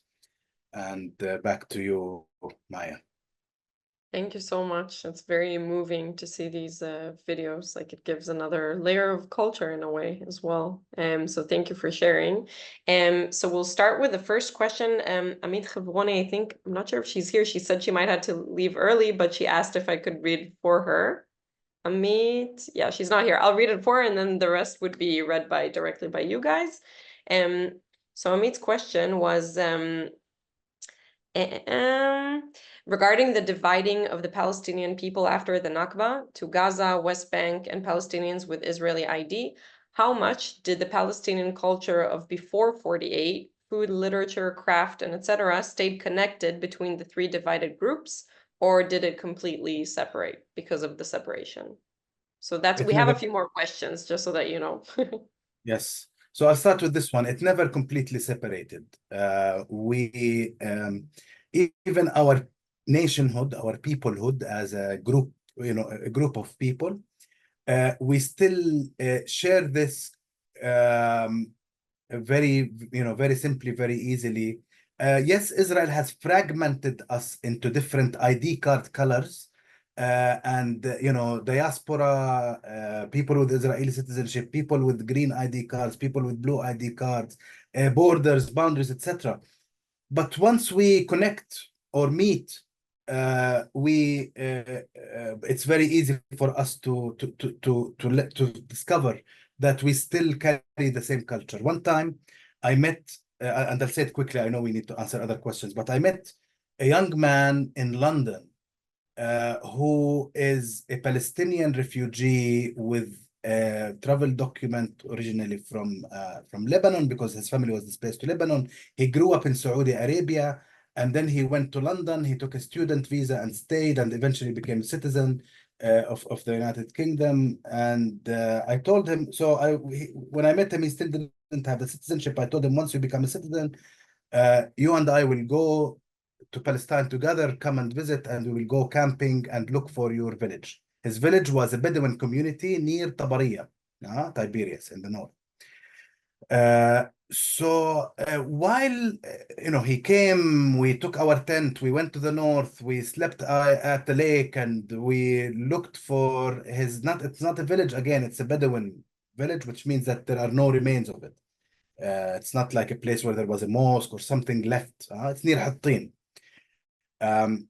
And back to you, Maya. Thank you so much. It's very moving to see these videos. Like, it gives another layer of culture in a way as well. So thank you for sharing. So we'll start with the first question. Amit Khabwani, I think, I'm not sure if she's here. She said she might have to leave early, but she asked if I could read for her. Amit, yeah, she's not here. I'll read it for her, and then the rest would be read directly by you guys. So Amit's question was regarding the dividing of the Palestinian people after the Nakba to Gaza, West Bank, and Palestinians with Israeli ID. How much did the Palestinian culture of before 48, food, literature, craft, and etc., stayed connected between the three divided groups, or did it completely separate because of the separation? So we have a few more questions, just so that you know. Yes. So I'll start with this one. It never completely separated. Even our nationhood, our peoplehood as a group, a group of people, we still share this very simply, very easily. Yes, Israel has fragmented us into different ID card colors. Diaspora, people with Israeli citizenship, people with green ID cards, people with blue ID cards, borders, boundaries, etc. But once we connect or meet, it's very easy for us to discover that we still carry the same culture. One time, I met, and I'll say it quickly. I know we need to answer other questions, but I met a young man in London who is a Palestinian refugee with a travel document originally from Lebanon, because his family was displaced to Lebanon. He grew up in Saudi Arabia, and then he went to London. He took a student visa and stayed, and eventually became a citizen of the United Kingdom. And I told him, when I met him, he still didn't have the citizenship. I told him, once you become a citizen, you and I will go to Palestine together, come and visit, and we will go camping and look for your village. His village was a Bedouin community near Tabariya, Tiberias in the north. While he came, we took our tent, we went to the north, we slept at the lake, and we looked for it's not a village again, it's a Bedouin village, which means that there are no remains of it. It's not like a place where there was a mosque or something left. It's near Hattin. And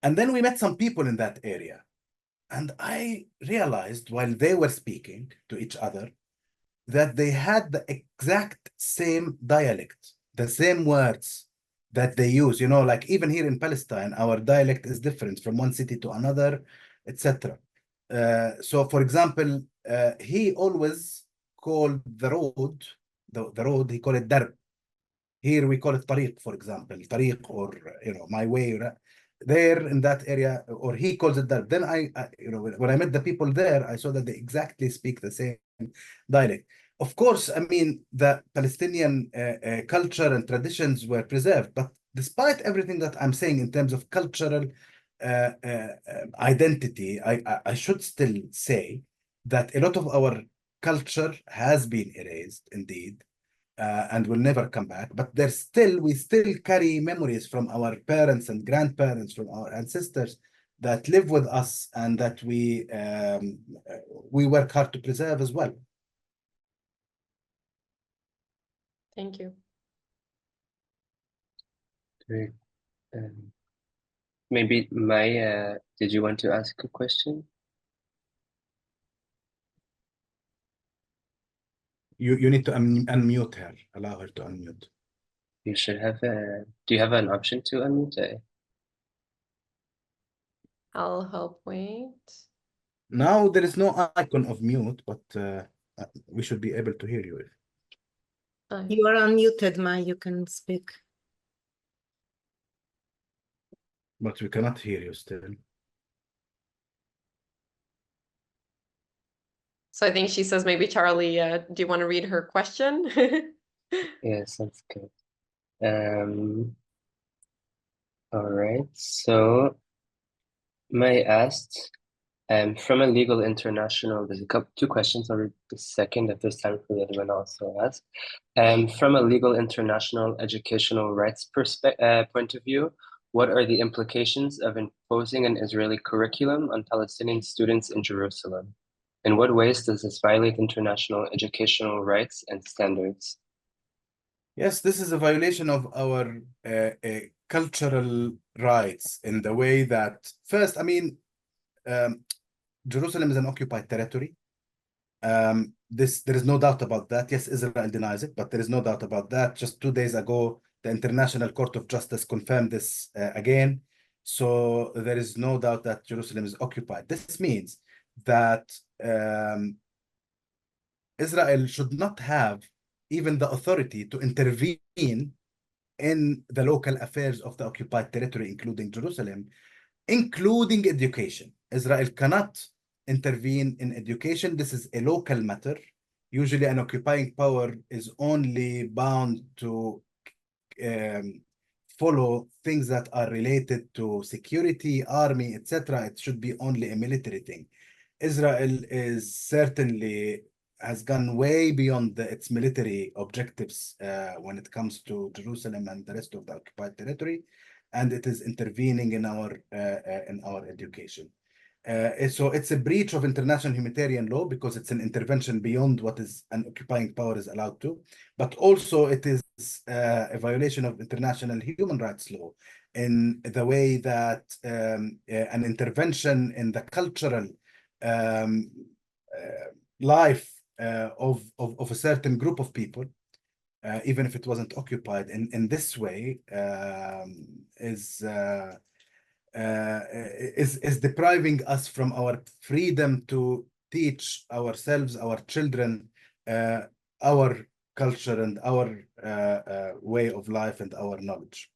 then we met some people in that area, and I realized while they were speaking to each other that they had the exact same dialect, the same words that they use. Like even here in Palestine, our dialect is different from one city to another, etc. So, for example, he always called the road, he called it darb. Here we call it tariq, for example, tariq, or my way. There in that area, or he calls it darb. Then when I met the people there, I saw that they exactly speak the same dialect. Of course, I mean, the Palestinian culture and traditions were preserved, but despite everything that I'm saying in terms of cultural identity, I should still say that a lot of our culture has been erased, indeed. and will never come back. But we still carry memories from our parents and grandparents, from our ancestors that live with us and that we work hard to preserve as well. Thank you. Great. Maybe Maya, did you want to ask a question? You need to unmute her, allow her to unmute. You should have do you have an option to unmute? I'll help wait. Now there is no icon of mute, but we should be able to hear you. You are unmuted, Ma. You can speak. But we cannot hear you still. So I think she says maybe Charlie, do you want to read her question? Yeah, sounds good. All right. So May asked, from a legal international, there's two questions. I'll read the second if there's time for the other one also ask. From a legal international educational rights point of view, what are the implications of imposing an Israeli curriculum on Palestinian students in Jerusalem? In what ways does this violate international educational rights and standards? Yes, this is a violation of our cultural rights in the way that, first, I mean, Jerusalem is an occupied territory. There is no doubt about that. Yes, Israel denies it, but there is no doubt about that. Just 2 days ago, the International Court of Justice confirmed this again. So there is no doubt that Jerusalem is occupied. This means that Israel should not have even the authority to intervene in the local affairs of the occupied territory, including Jerusalem, including education. Israel cannot intervene in education. This is a local matter. Usually an occupying power is only bound to follow things that are related to security, army, etc. It should be only a military thing. Israel is certainly has gone way beyond its military objectives when it comes to Jerusalem and the rest of the occupied territory, and it is intervening in our education. So it's a breach of international humanitarian law because it's an intervention beyond what is an occupying power is allowed to, but also it is a violation of international human rights law in the way that an intervention in the cultural life of a certain group of people, even if it wasn't occupied in this way, is depriving us from our freedom to teach ourselves, our children, our culture and our way of life and our knowledge.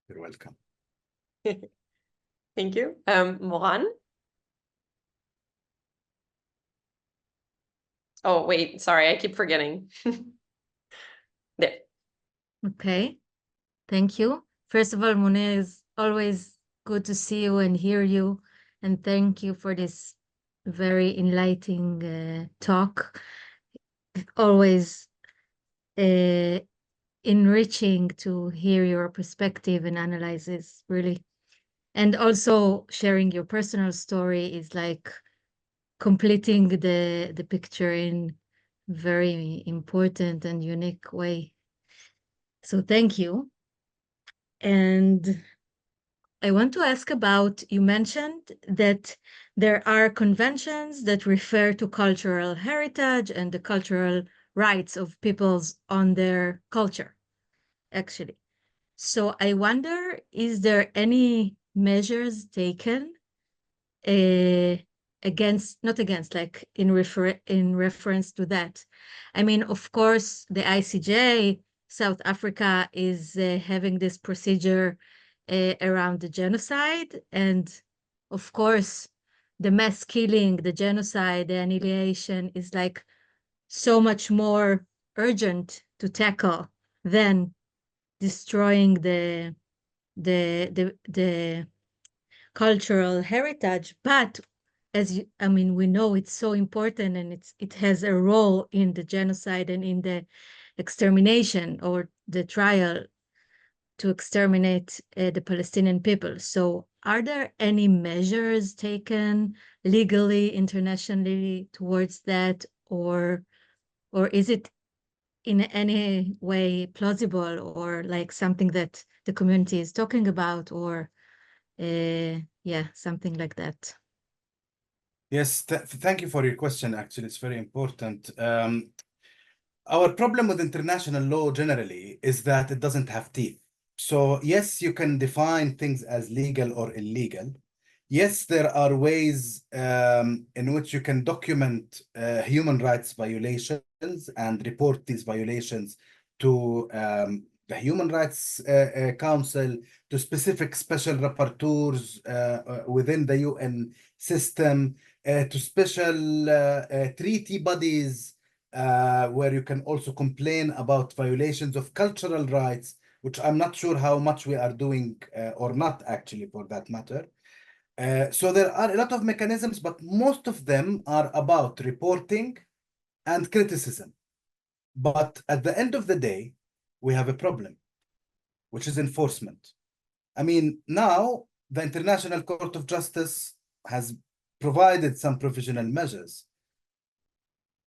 You're welcome. Thank you. Moran? Oh, wait, sorry, I keep forgetting. There. Okay, thank you. First of all, Munir, it's always good to see you and hear you. And thank you for this very enlightening talk. Always enriching to hear your perspective and analysis, really. And also sharing your personal story is like completing the picture in very important and unique way. So thank you. And I want to ask about, you mentioned that there are conventions that refer to cultural heritage and the cultural rights of peoples on their culture, actually. So I wonder, is there any measures taken like in reference to that? I mean, of course, the ICJ, South Africa is having this procedure around the genocide. And of course, the mass killing, the genocide, the annihilation is like so much more urgent to tackle than destroying the cultural heritage. But I mean, we know it's so important, and it has a role in the genocide and in the extermination or the trial to exterminate the Palestinian people. So are there any measures taken legally, internationally towards that, or is it in any way plausible, or like something that the community is talking about, or yeah, something like that? Yes, thank you for your question. Actually, it's very important. Our problem with international law generally is that it doesn't have teeth. So yes, you can define things as legal or illegal. Yes, there are ways in which you can document human rights violations and report these violations to the Human Rights Council, to specific special rapporteurs within the UN system, to special treaty bodies where you can also complain about violations of cultural rights, which I'm not sure how much we are doing or not actually for that matter. So there are a lot of mechanisms, but most of them are about reporting and criticism. But at the end of the day, we have a problem, which is enforcement. I mean, now the International Court of Justice has provided some provisional measures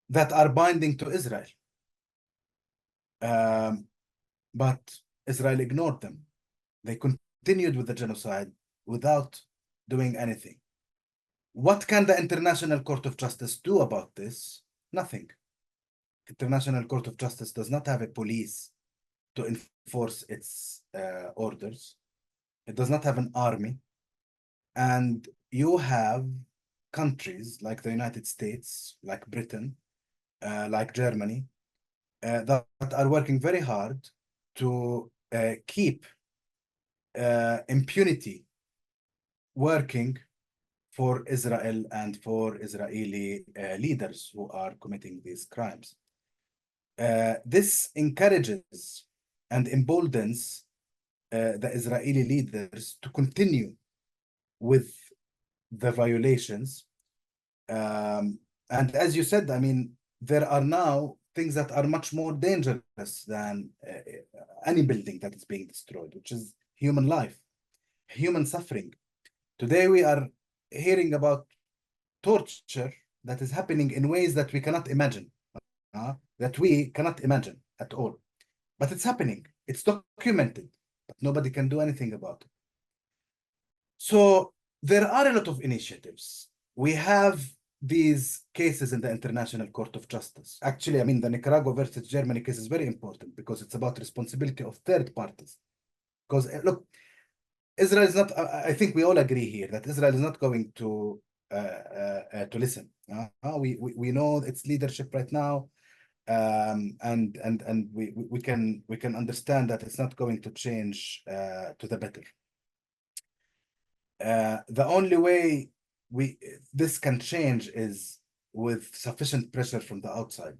that are binding to Israel. But Israel ignored them. They continued with the genocide without doing anything. What can the International Court of Justice do about this? Nothing. International Court of Justice does not have a police to enforce its orders. It does not have an army. And you have countries like the United States, like Britain, like Germany, that are working very hard to keep impunity working for Israel and for Israeli leaders who are committing these crimes. This encourages and emboldens the Israeli leaders to continue with the violations. And as you said, I mean, there are now things that are much more dangerous than any building that is being destroyed, which is human life, human suffering. Today we are hearing about torture that is happening in ways that we cannot imagine, at all. But it's happening. It's documented, but nobody can do anything about it. So there are a lot of initiatives. We have these cases in the International Court of Justice. Actually, I mean, the Nicaragua versus Germany case is very important because it's about responsibility of third parties. Because look, Israel is not, I think we all agree here that Israel is not going to listen. We know its leadership right now, and we can understand that it's not going to change to the better. The only way this can change is with sufficient pressure from the outside.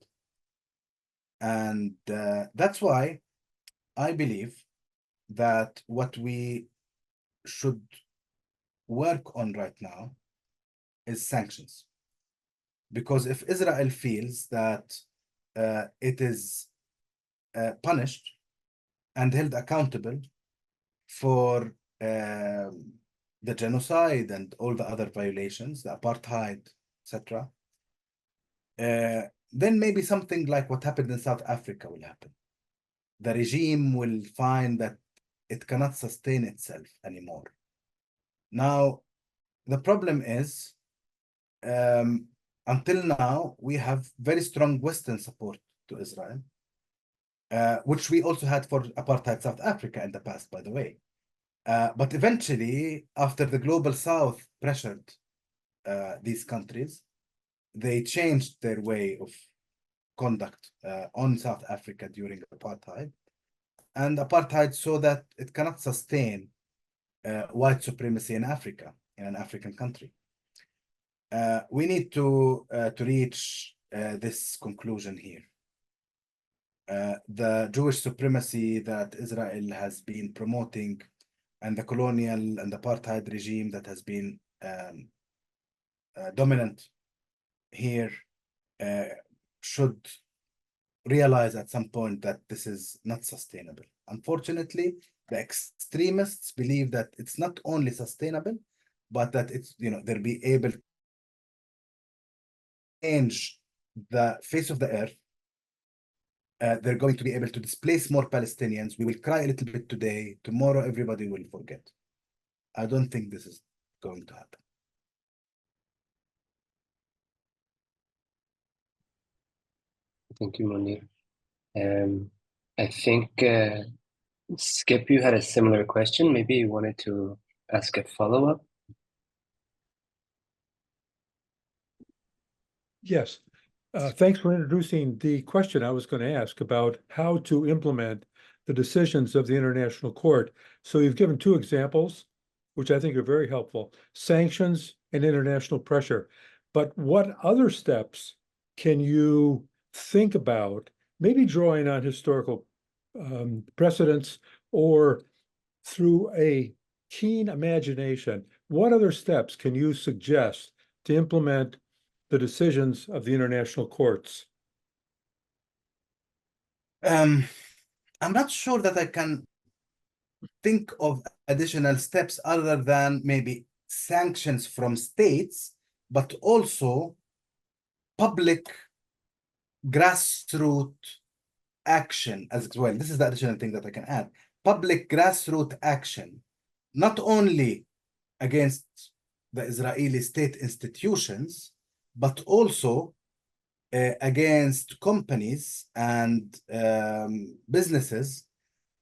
And that's why I believe that what we should work on right now is sanctions. Because if Israel feels that it is punished and held accountable for the genocide and all the other violations, the apartheid, etc., then maybe something like what happened in South Africa will happen. The regime will find that it cannot sustain itself anymore. Now, the problem is, until now, we have very strong Western support to Israel, which we also had for apartheid South Africa in the past, by the way. But eventually, after the Global South pressured these countries, they changed their way of conduct on South Africa during apartheid. And apartheid saw that it cannot sustain white supremacy in Africa, in an African country. We need to reach this conclusion here. The Jewish supremacy that Israel has been promoting and the colonial and apartheid regime that has been dominant here should realize at some point that this is not sustainable. Unfortunately, the extremists believe that it's not only sustainable, but that it's, they'll be able to change the face of the earth. They're going to be able to displace more Palestinians. We will cry a little bit today. Tomorrow, everybody will forget. I don't think this is going to happen. Thank you, Munir. I think Skip, you had a similar question. Maybe you wanted to ask a follow-up. Yes. Thanks for introducing the question I was going to ask about how to implement the decisions of the International Court. So you've given two examples, which I think are very helpful: sanctions and international pressure. But what other steps can you think about, maybe drawing on historical precedents or through a keen imagination? What other steps can you suggest to implement the decisions of the international courts? I'm not sure that I can think of additional steps other than maybe sanctions from states, but also public grassroots action as well. This is the additional thing that I can add. Public grassroots action, not only against the Israeli state institutions, but also against companies and businesses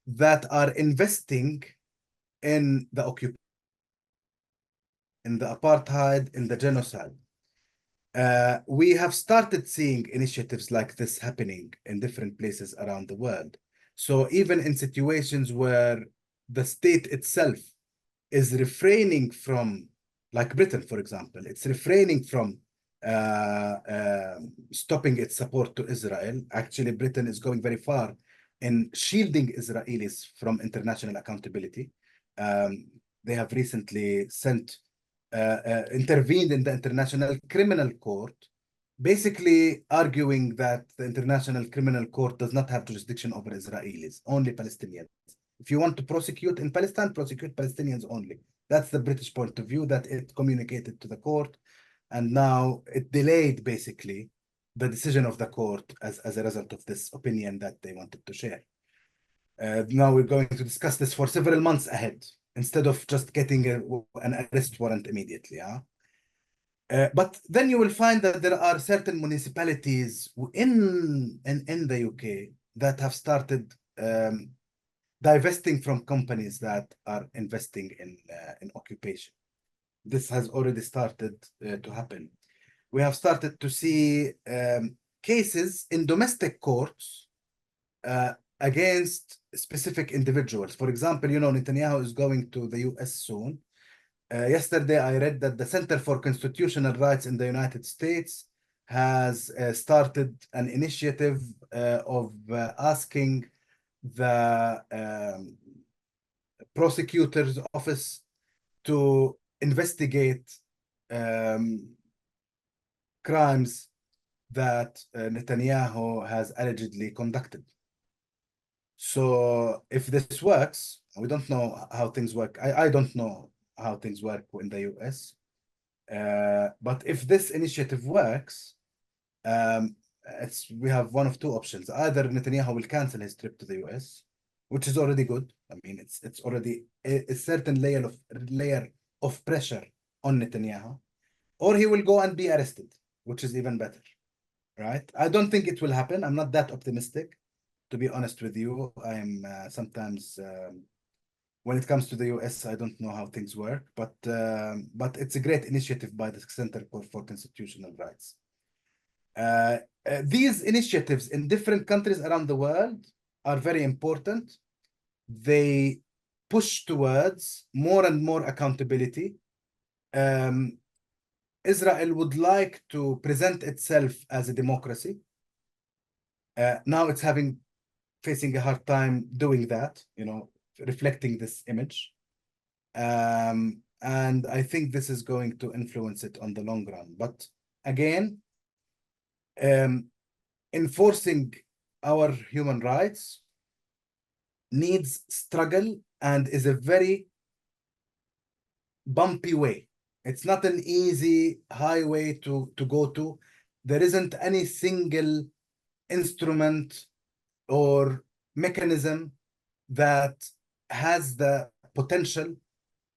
that are investing in the occupation, in the apartheid, in the genocide. We have started seeing initiatives like this happening in different places around the world. So even in situations where the state itself is refraining from, like Britain, for example, it's refraining from stopping its support to Israel. Actually, Britain is going very far in shielding Israelis from international accountability. They have recently intervened in the International Criminal Court, basically arguing that the International Criminal Court does not have jurisdiction over Israelis, only Palestinians. If you want to prosecute in Palestine, prosecute Palestinians only. That's the British point of view that it communicated to the court. And now it delayed basically the decision of the court as a result of this opinion that they wanted to share. Now we're going to discuss this for several months ahead, instead of just getting an arrest warrant immediately. But then you will find that there are certain municipalities in the UK that have started divesting from companies that are investing in occupation. This has already started to happen. We have started to see cases in domestic courts against specific individuals. For example, Netanyahu is going to the US soon. Yesterday, I read that the Center for Constitutional Rights in the United States has started an initiative of asking the prosecutor's office to investigate crimes that Netanyahu has allegedly conducted. So if this works, we don't know how things work. I don't know how things work in the US. But if this initiative works, we have one of two options. Either Netanyahu will cancel his trip to the US, which is already good. I mean, it's already a certain layer of pressure on Netanyahu, or he will go and be arrested, which is even better, right? I don't think it will happen. I'm not that optimistic, to be honest with you. I'm sometimes, when it comes to the US, I don't know how things work, but it's a great initiative by the Center for Constitutional Rights. These initiatives in different countries around the world are very important. They push towards more and more accountability. Israel would like to present itself as a democracy. Now it's facing a hard time doing that, reflecting this image. And I think this is going to influence it on the long run. But again, enforcing our human rights needs struggle and is a very bumpy way. It's not an easy highway to go to. There isn't any single instrument or mechanism that has the potential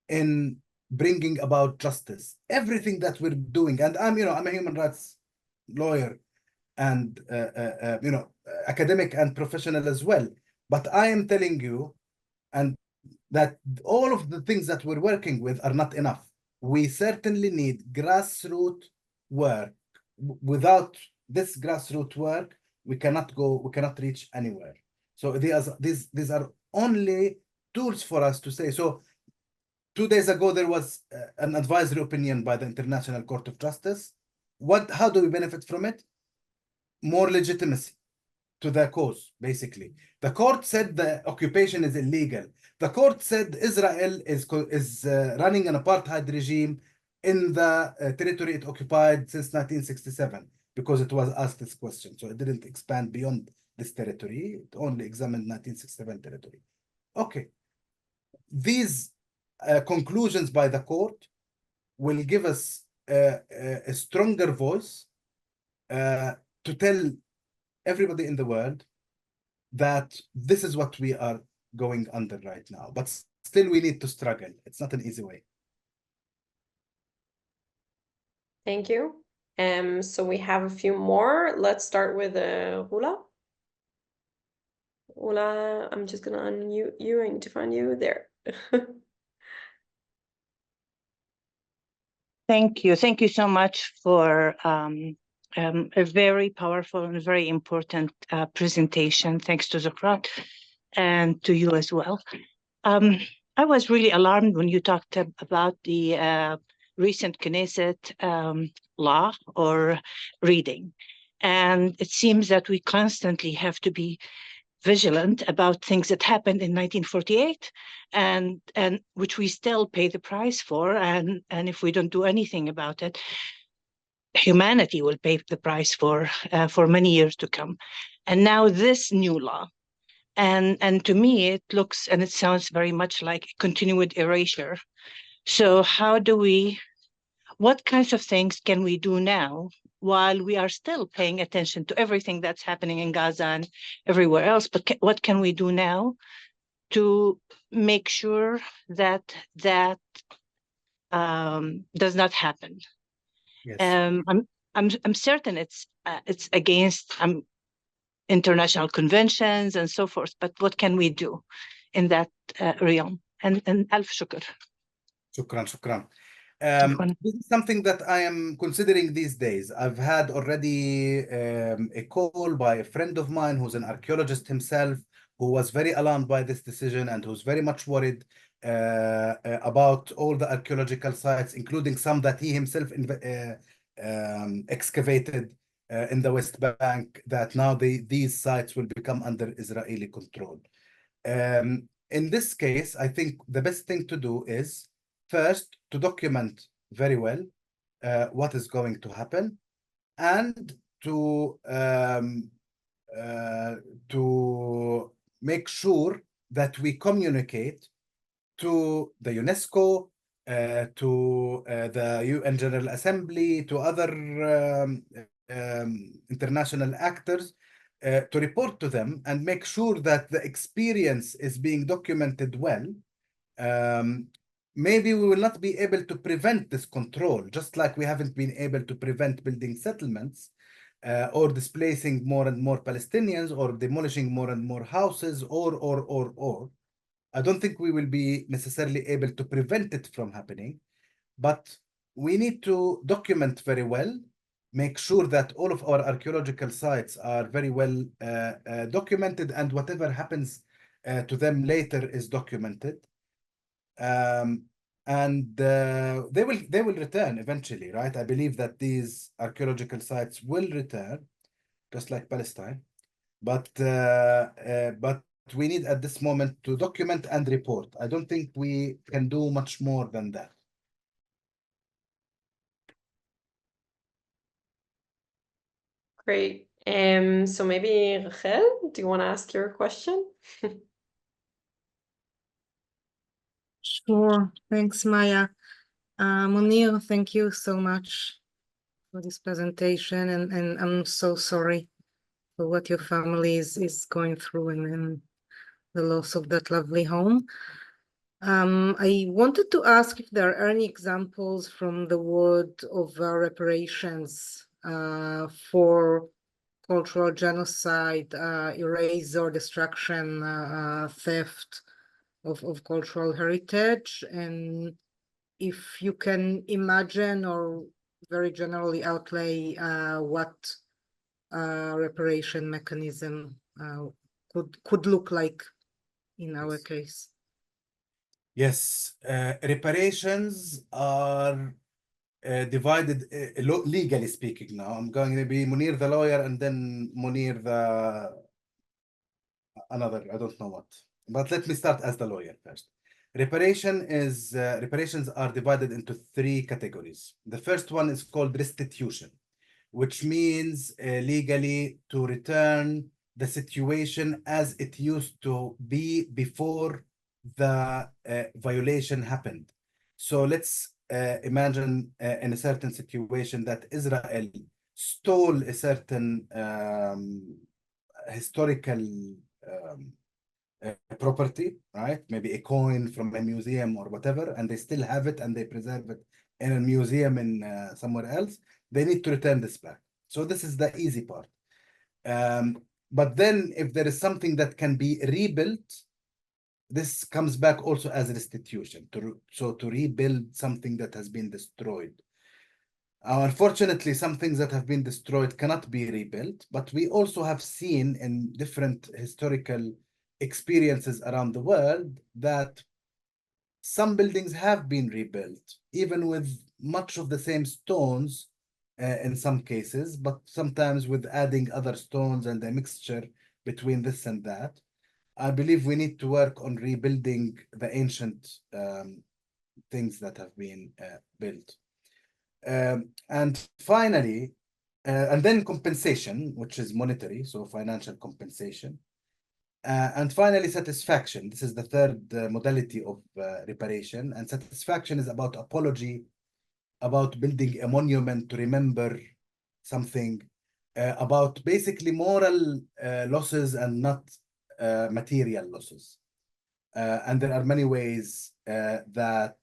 in bringing about justice. Everything that we're doing, and I'm a human rights lawyer and academic and professional as well, but I am telling you and that all of the things that we're working with are not enough. We certainly need grassroots work. Without this grassroots work, we cannot reach anywhere. So these are only tools for us to say. So 2 days ago, there was an advisory opinion by the International Court of Justice. How do we benefit from it? More legitimacy to the cause, basically. The court said the occupation is illegal. The court said Israel is running an apartheid regime in the territory it occupied since 1967, because it was asked this question. So it didn't expand beyond this territory. It only examined 1967 territory. Okay. These conclusions by the court will give us a stronger voice to tell everybody in the world that this is what we are going under right now. But still, we need to struggle. It's not an easy way. Thank you. So we have a few more. Let's start with Hula. Hula, I'm just gonna unmute you. I need to find you there. Thank you. Thank you so much for a very powerful and very important presentation. Thanks to Zochrot and to you as well. I was really alarmed when you talked about the recent Knesset law or reading. And it seems that we constantly have to be vigilant about things that happened in 1948 and which we still pay the price for. And if we don't do anything about it, humanity will pay the price for many years to come. And now this new law, and to me, it looks and it sounds very much like continued erasure. So what kinds of things can we do now while we are still paying attention to everything that's happening in Gaza and everywhere else? But what can we do now to make sure that does not happen? Yes. I'm certain it's against international conventions and so forth. But what can we do in that realm? And alf shukr. Shukran. This is something that I am considering these days. I've had already a call by a friend of mine who's an archaeologist himself, who was very alarmed by this decision and who's very much worried about all the archaeological sites, including some that he himself excavated in the West Bank, that now these sites will become under Israeli control. In this case, I think the best thing to do is first to document very well what is going to happen, and to make sure that we communicate to the UNESCO, to the UN General Assembly, to other international actors, to report to them and make sure that the experience is being documented well. Maybe we will not be able to prevent this control, just like we haven't been able to prevent building settlements or displacing more and more Palestinians or demolishing more and more houses or. I don't think we will be necessarily able to prevent it from happening, but we need to document very well, make sure that all of our archaeological sites are very well documented, and whatever happens to them later is documented. And they will return eventually, right? I believe that these archaeological sites will return, just like Palestine. But we need at this moment to document and report. I don't think we can do much more than that. Great. So maybe Rachel, do you want to ask your question? Sure. Thanks, Maya. Munir, thank you so much for this presentation, and I'm so sorry for what your family is going through and the loss of that lovely home. I wanted to ask if there are any examples from the world of reparations for cultural genocide, erasure, destruction, theft of cultural heritage, and if you can imagine or very generally outlay what reparation mechanism could look like in our case. Yes, reparations are divided legally speaking. Now I'm going to be Munir the lawyer and then Munir the another, I don't know what. But let me start as the lawyer first. Reparations are divided into three categories. The first one is called restitution, which means legally to return the situation as it used to be before the violation happened. So let's imagine in a certain situation that Israel stole a certain historical property, right? Maybe a coin from a museum or whatever, and they still have it and they preserve it in a museum in somewhere else. They need to return this back. So this is the easy part. But then if there is something that can be rebuilt, this comes back also as restitution, to rebuild something that has been destroyed. Unfortunately, some things that have been destroyed cannot be rebuilt, but we also have seen in different historical experiences around the world that some buildings have been rebuilt, even with much of the same stones in some cases, but sometimes with adding other stones and a mixture between this and that. I believe we need to work on rebuilding the ancient things that have been built. And finally, and then compensation, which is monetary, so financial compensation. And finally, satisfaction. This is the third modality of reparation. And satisfaction is about apology, about building a monument to remember something, about basically moral losses and not material losses. And there are many ways that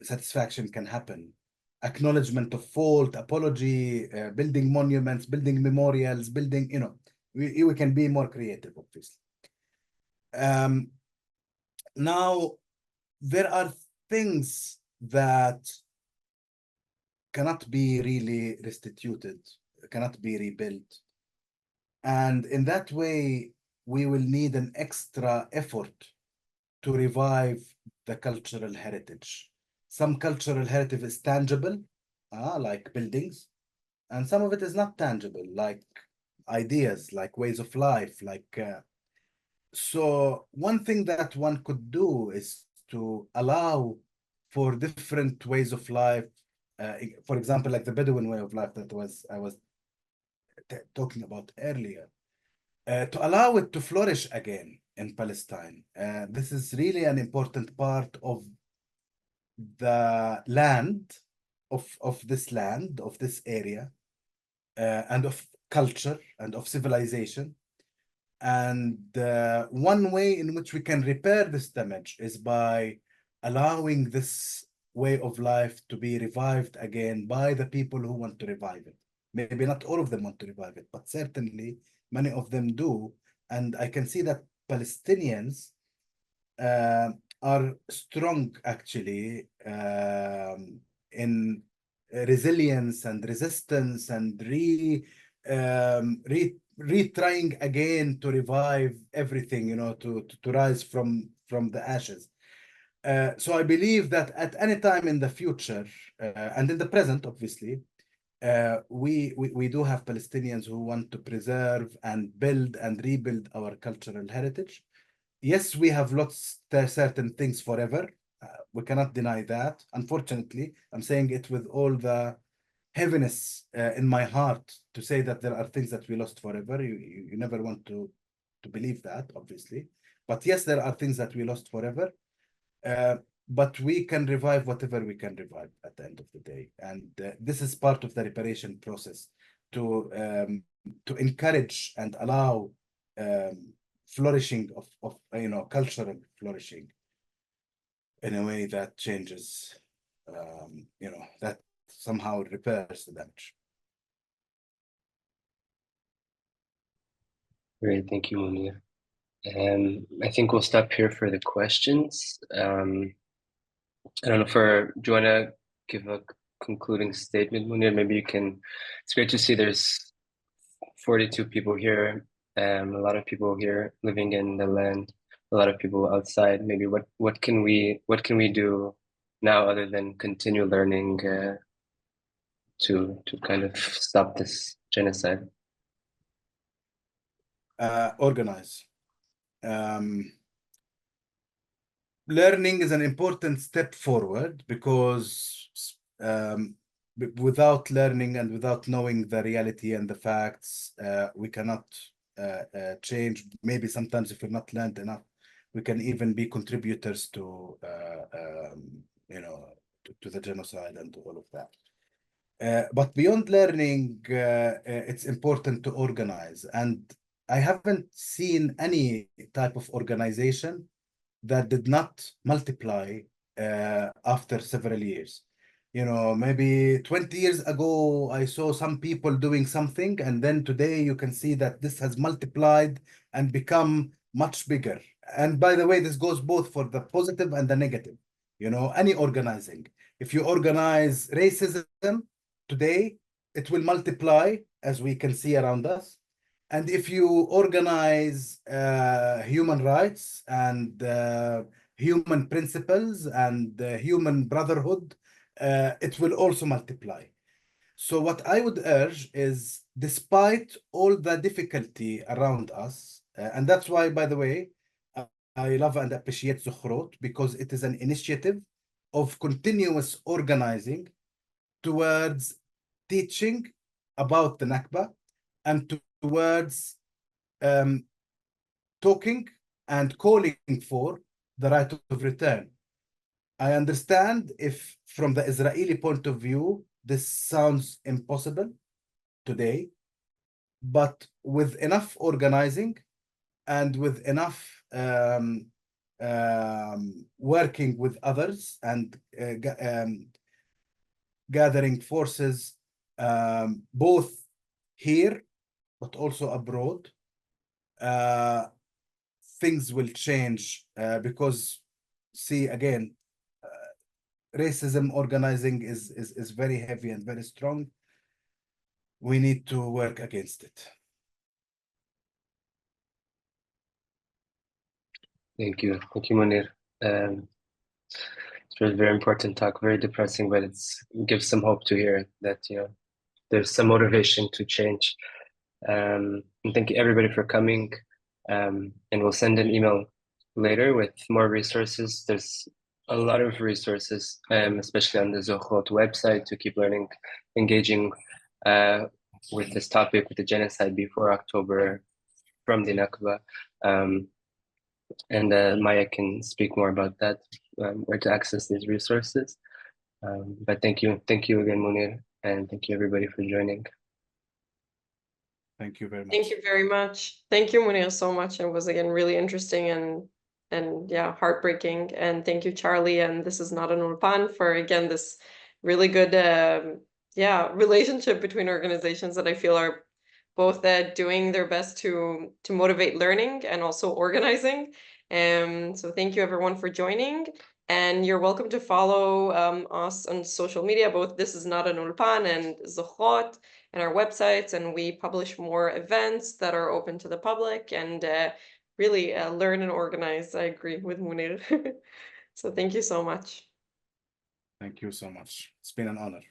satisfaction can happen. Acknowledgement of fault, apology, building monuments, building memorials, building, you know, we can be more creative, obviously. Now, there are things that cannot be really restituted, cannot be rebuilt. And in that way, we will need an extra effort to revive the cultural heritage. Some cultural heritage is tangible, like buildings, and some of it is not tangible, like ideas, like ways of life, like so one thing that one could do is to allow for different ways of life. For example, like the Bedouin way of life that I was talking about earlier, to allow it to flourish again in Palestine. This is really an important part of the land, of this land, of this area, and of culture and of civilization. And one way in which we can repair this damage is by allowing this way of life to be revived again by the people who want to revive it. Maybe not all of them want to revive it, but certainly many of them do. And I can see that Palestinians are strong, actually, in resilience and resistance and retrying again to revive everything, you know, to rise from the ashes. So I believe that at any time in the future and in the present, obviously, we do have Palestinians who want to preserve and build and rebuild our cultural heritage. Yes, we have lost certain things forever. We cannot deny that. Unfortunately, I'm saying it with all the heaviness in my heart to say that there are things that we lost forever. You never want to believe that, obviously. But yes, there are things that we lost forever. But we can revive whatever we can revive at the end of the day. And this is part of the reparation process to encourage and allow flourishing of cultural flourishing in a way that changes, that somehow repairs the damage. Great, thank you, Munir. I think we'll stop here for the questions. I don't know, do you want to give a concluding statement, Munir? Maybe you can. It's great to see there's 42 people here, a lot of people here living in the land, a lot of people outside. Maybe what can we do now other than continue learning to kind of stop this genocide? Organize. Learning is an important step forward because without learning and without knowing the reality and the facts, we cannot change. Maybe sometimes if we're not learned enough, we can even be contributors to the genocide and to all of that. But beyond learning, it's important to organize. And I haven't seen any type of organization that did not multiply after several years. Maybe 20 years ago, I saw some people doing something, and then today you can see that this has multiplied and become much bigger. And by the way, this goes both for the positive and the negative. Any organizing. If you organize racism today, it will multiply, as we can see around us. And if you organize human rights and human principles and human brotherhood, it will also multiply. So what I would urge is, despite all the difficulty around us, and that's why, by the way, I love and appreciate Zochrot, because it is an initiative of continuous organizing towards teaching about the Nakba and towards talking and calling for the right of return. I understand if from the Israeli point of view, this sounds impossible today, but with enough organizing and with enough working with others and gathering forces, both here, but also abroad, things will change because, see, again, racism organizing is very heavy and very strong. We need to work against it. Thank you, Munir. It was a very important talk, very depressing, but it gives some hope to hear that there's some motivation to change. And thank you everybody for coming. And we'll send an email later with more resources. There's a lot of resources, especially on the Zochrot website, to keep learning, engaging with this topic, with the genocide before October, from the Nakba. And Maya can speak more about that, where to access these resources. But thank you again, Munir, and thank you everybody for joining. Thank you very much. Thank you very much. Thank you, Munir, so much. It was, again, really interesting and yeah, heartbreaking. And thank you, Charlie. And This Is Not an Ulpan, for, again, this really good relationship between organizations that I feel are both doing their best to motivate learning and also organizing. So thank you everyone for joining. And you're welcome to follow us on social media, both This Is Not an Ulpan and Zochrot, and our websites. And we publish more events that are open to the public and really learn and organize. I agree with Munir. So thank you so much. Thank you so much. It's been an honor.